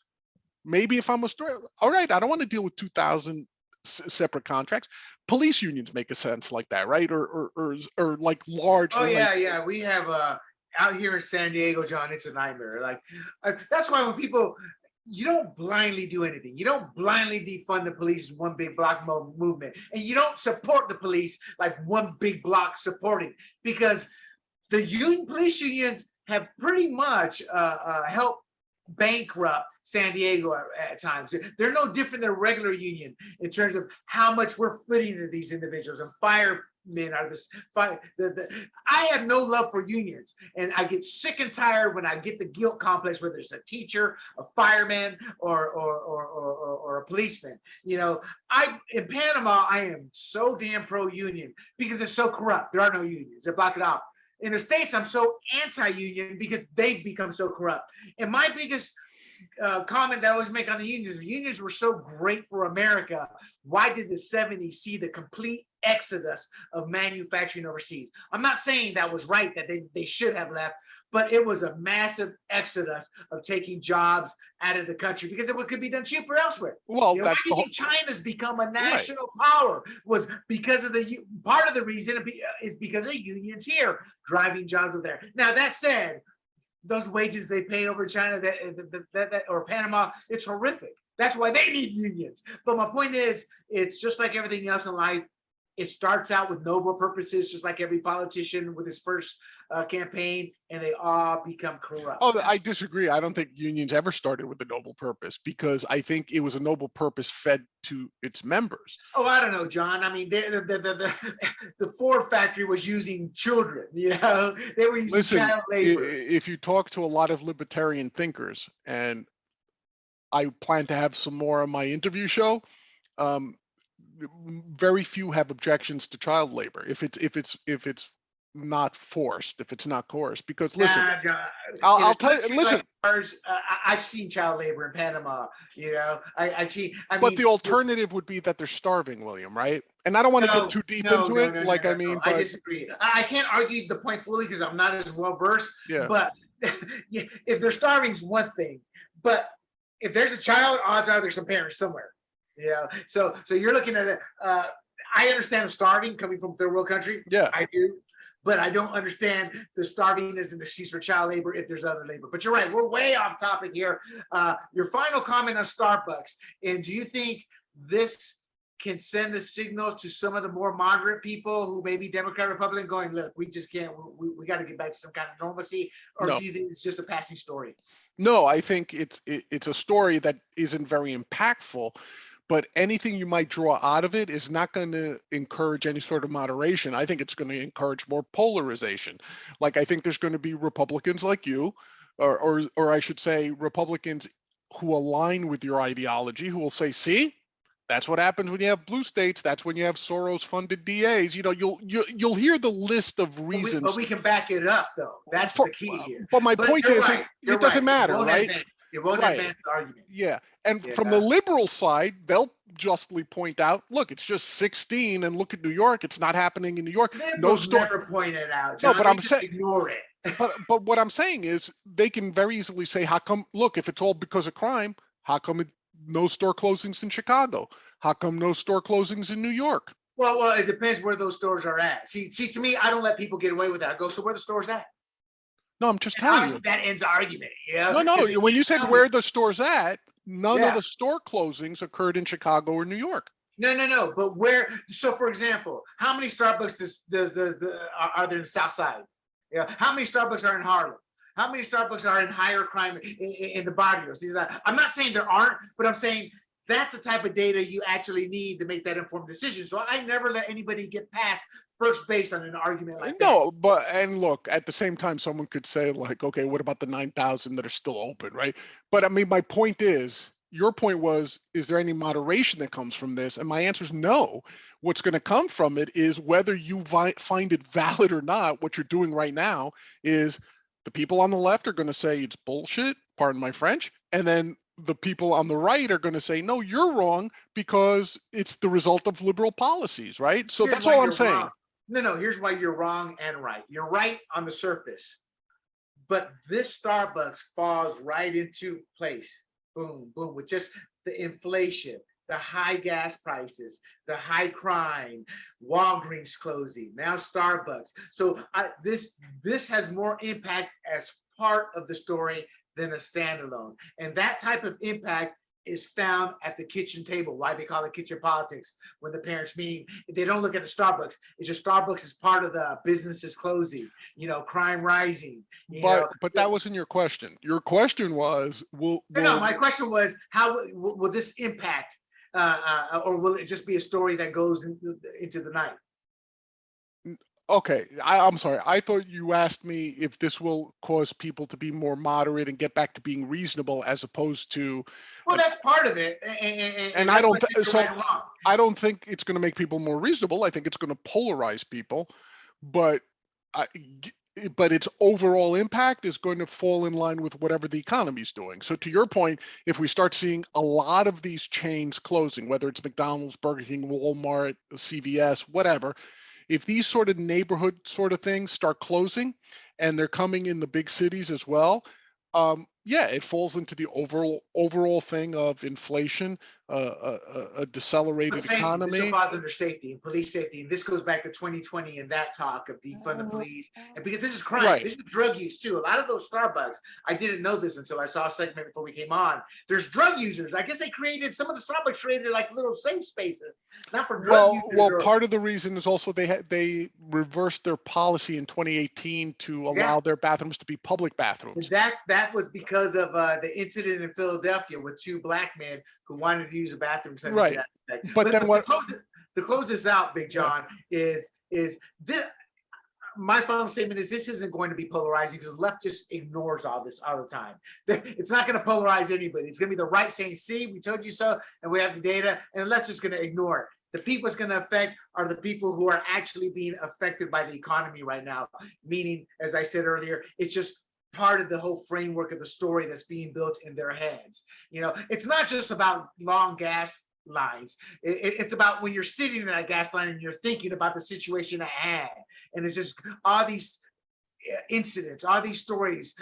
maybe if I'm a store, all right, I don't want to deal with 2,000 separate contracts. Police unions make a sense like that, right? Or like large. Oh yeah, yeah. We have out here in San Diego, John. It's a nightmare. Like that's why when people, you don't blindly do anything. You don't blindly defund the police as one big block movement, and you don't support the police like one big block supporting, because the police unions have pretty much helped bankrupt San Diego at times. They're no different than a regular union in terms of how much we're fitting to these individuals, and firemen are this. I have no love for unions, and I get sick and tired when I get the guilt complex, whether it's a teacher, a fireman, or a policeman. In Panama, I am so damn pro-union because it's so corrupt. There are no unions. They block it out. In the States, I'm so anti-union because they've become so corrupt. And my biggest comment that I always make on the unions were so great for America. Why did the 70s see the complete exodus of manufacturing overseas? I'm not saying that was right, that they should have left, but it was a massive exodus of taking jobs out of the country because it could be done cheaper elsewhere. Well, why that's do you think China's become a national power? Was because of part of the reason is because of unions here driving jobs over there. Now that said, those wages they pay over China that or Panama, it's horrific. That's why they need unions. But my point is, it's just like everything else in life. It starts out with noble purposes, just like every politician with his first campaign, and they all become corrupt. Oh, I disagree. I don't think unions ever started with a noble purpose, because I think it was a noble purpose fed to its members. Oh, I don't know, John. I mean, the Ford factory was using children. They were using child labor. If you talk to a lot of libertarian thinkers, and I plan to have some more on my interview show, very few have objections to child labor if it's not forced, if it's not coerced. Because listen, I'll tell you. Listen, like ours, I've seen child labor in Panama. But the alternative would be that they're starving, William, right? And I don't want to get too deep into it. I disagree. I can't argue the point fully because I'm not as well versed. Yeah. But if they're starving is one thing, but if there's a child, odds are there's some parents somewhere. So you're looking at it. I understand the starving coming from third world country. Yeah, I do, but I don't understand the starving as an excuse for child labor if there's other labor. But you're right, we're way off topic here. Your final comment on Starbucks, and do you think this can send a signal to some of the more moderate people who may be Democrat, Republican, going, look, we just can't, we got to get back to some kind of normalcy? Or do you think it's just a passing story? No, I think it's a story that isn't very impactful, but anything you might draw out of it is not going to encourage any sort of moderation. I think it's going to encourage more polarization. Like, I think there's going to be Republicans like you, or I should say Republicans who align with your ideology, who will say, see, that's what happens when you have blue states. That's when you have Soros-funded DAs. You'll hear the list of reasons. But we can back it up, though. That's the key here. But my point is, it doesn't matter, right? It won't advance the argument. Yeah, and from the liberal side, they'll justly point out, look, it's just 16, and look at New York. It's not happening in New York. Liberals never point it out, John. No, but I'm saying ignore it. but what I'm saying is, they can very easily say, how come? Look, if it's all because of crime, how come no store closings in Chicago? How come no store closings in New York? Well, it depends where those stores are at. See, to me, I don't let people get away with that. I go, so where the store's at? No, I'm just And telling obviously you. that ends the argument. Yeah. No. When you said where the store's at, none of Yeah. the store closings occurred in Chicago or New York. No. But where? So, for example, how many Starbucks are there in the South Side? Yeah. How many Starbucks are in Harlem? How many Starbucks are in higher crime in the barrios? I'm not saying there aren't, but I'm saying that's the type of data you actually need to make that informed decision. So I never let anybody get past first base on an argument like that. No, but and look, at the same time, someone could say like, okay, what about the 9,000 that are still open, right? But I mean, my point is, your point was, is there any moderation that comes from this? And my answer is no. What's going to come from it is whether you find it valid or not. What you're doing right now is the people on the left are going to say it's bullshit, pardon my French, and then the people on the right are going to say, no, you're wrong because it's the result of liberal policies, right? So Here's that's why all I'm you're saying. wrong. No. Here's why you're wrong and right. You're right on the surface, but this Starbucks falls right into place. Boom, boom, with just the inflation, the high gas prices, the high crime, Walgreens closing, now Starbucks. So this has more impact as part of the story than a standalone. And that type of impact is found at the kitchen table. Why they call it kitchen politics when the parents meeting. They don't look at the Starbucks. It's just Starbucks is part of the businesses closing, crime rising. But that wasn't your question. Your question was, No, my question was, how will this impact, or will it just be a story that goes into the night? Okay, I'm sorry. I thought you asked me if this will cause people to be more moderate and get back to being reasonable, as opposed to. Well, that's part of it, And I that's don't. So right and wrong. I don't think it's going to make people more reasonable. I think it's going to polarize people, but I, but its overall impact is going to fall in line with whatever the economy is doing. So to your point, if we start seeing a lot of these chains closing, whether it's McDonald's, Burger King, Walmart, CVS, whatever, if these sort of neighborhood sort of things start closing and they're coming in the big cities as well, yeah, it falls into the overall thing of inflation, a decelerated Safety. This economy. falls under safety and police safety. And this goes back to 2020 and that talk of defund the police. And because this is crime, Right. this is drug use too. A lot of those Starbucks, I didn't know this until I saw a segment before we came on. There's drug users. I guess they created, some of the Starbucks created like little safe spaces, not for drug users. Well, part of the reason is also they reversed their policy in 2018 to allow their bathrooms to be public bathrooms. That was because of the incident in Philadelphia with two black men who wanted to use a bathroom. Right. But then what? To close this out, Big John, is this. My final statement is this isn't going to be polarizing because the left just ignores all this all the time. It's not going to polarize anybody. It's going to be the right saying, see, we told you so, and we have the data, and the left's just going to ignore it. The people it's going to affect are the people who are actually being affected by the economy right now. Meaning, as I said earlier, it's just part of the whole framework of the story that's being built in their heads. It's not just about long gas lines. It's about when you're sitting in that gas line and you're thinking about the situation at hand. And it's just all these incidents, all these stories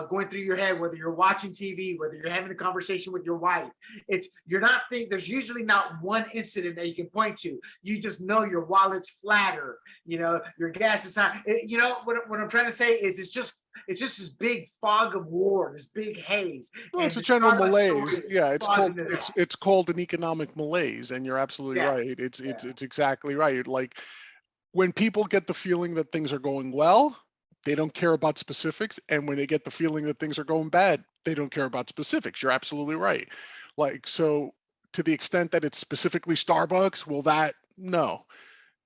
going through your head, whether you're watching TV, whether you're having a conversation with your wife. There's usually not one incident that you can point to. You just know your wallet's flatter, your gas is high. What I'm trying to say is it's just this big fog of war, this big haze. Well, it's a general malaise. Yeah, it's called an economic malaise, and you're absolutely right. It's exactly right. Like when people get the feeling that things are going well, they don't care about specifics, and when they get the feeling that things are going bad, they don't care about specifics. You're absolutely right. Like, so to the extent that it's specifically Starbucks, no.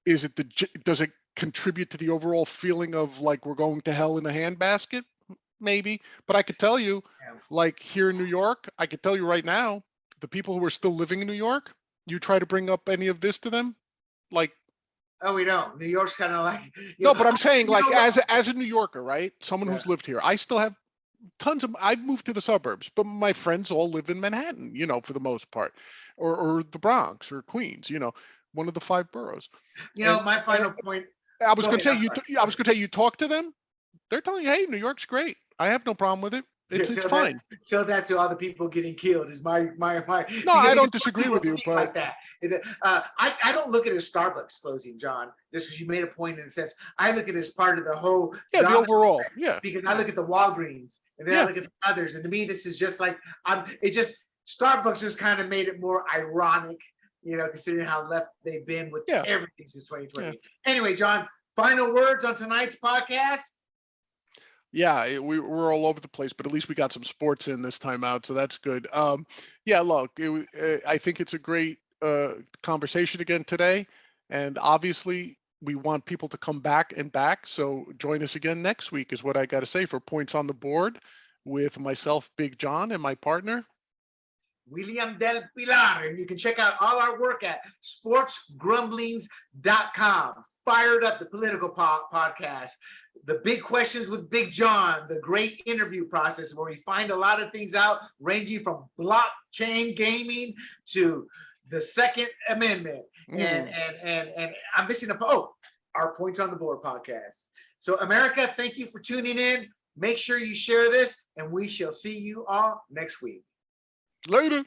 Does it contribute to the overall feeling of like we're going to hell in a handbasket? Maybe, but I could tell you, like here in New York, I could tell you right now, the people who are still living in New York, you try to bring up any of this to them, like, oh, we don't. New York's kind of like no, but I'm saying like as a New Yorker, right? Someone who's lived here, I still have I've moved to the suburbs, but my friends all live in Manhattan, for the most part, or the Bronx or Queens, one of the 5 boroughs. My final point. I was going to say, you talk to them, they're telling you, hey, New York's great. I have no problem with it. It's fine. Tell that to all the people getting killed. Is my. No, I don't disagree with you, but like that. I don't look at it as Starbucks closing, John. Just because you made a point in a sense, I look at it as part of the whole. Yeah, the overall. Yeah. Because I look at the Walgreens and then I look at the others, and to me, this is just like Starbucks has kind of made it more ironic, considering how left they've been with everything since 2020. Yeah. Anyway, John, final words on tonight's podcast. Yeah, we're all over the place, but at least we got some sports in this time out, so that's good. Yeah, look, I think it's a great conversation again today, and obviously we want people to come back and back. So join us again next week is what I got to say for Points on the Board with myself, Big John, and my partner, William Del Pilar. And you can check out all our work at sportsgrumblings.com. Fired Up, the political podcast, the Big Questions with Big John, the great interview process where we find a lot of things out ranging from blockchain gaming to the Second Amendment. And I'm missing our Points on the Board podcast. So America, thank you for tuning in. Make sure you share this, and we shall see you all next week. Later.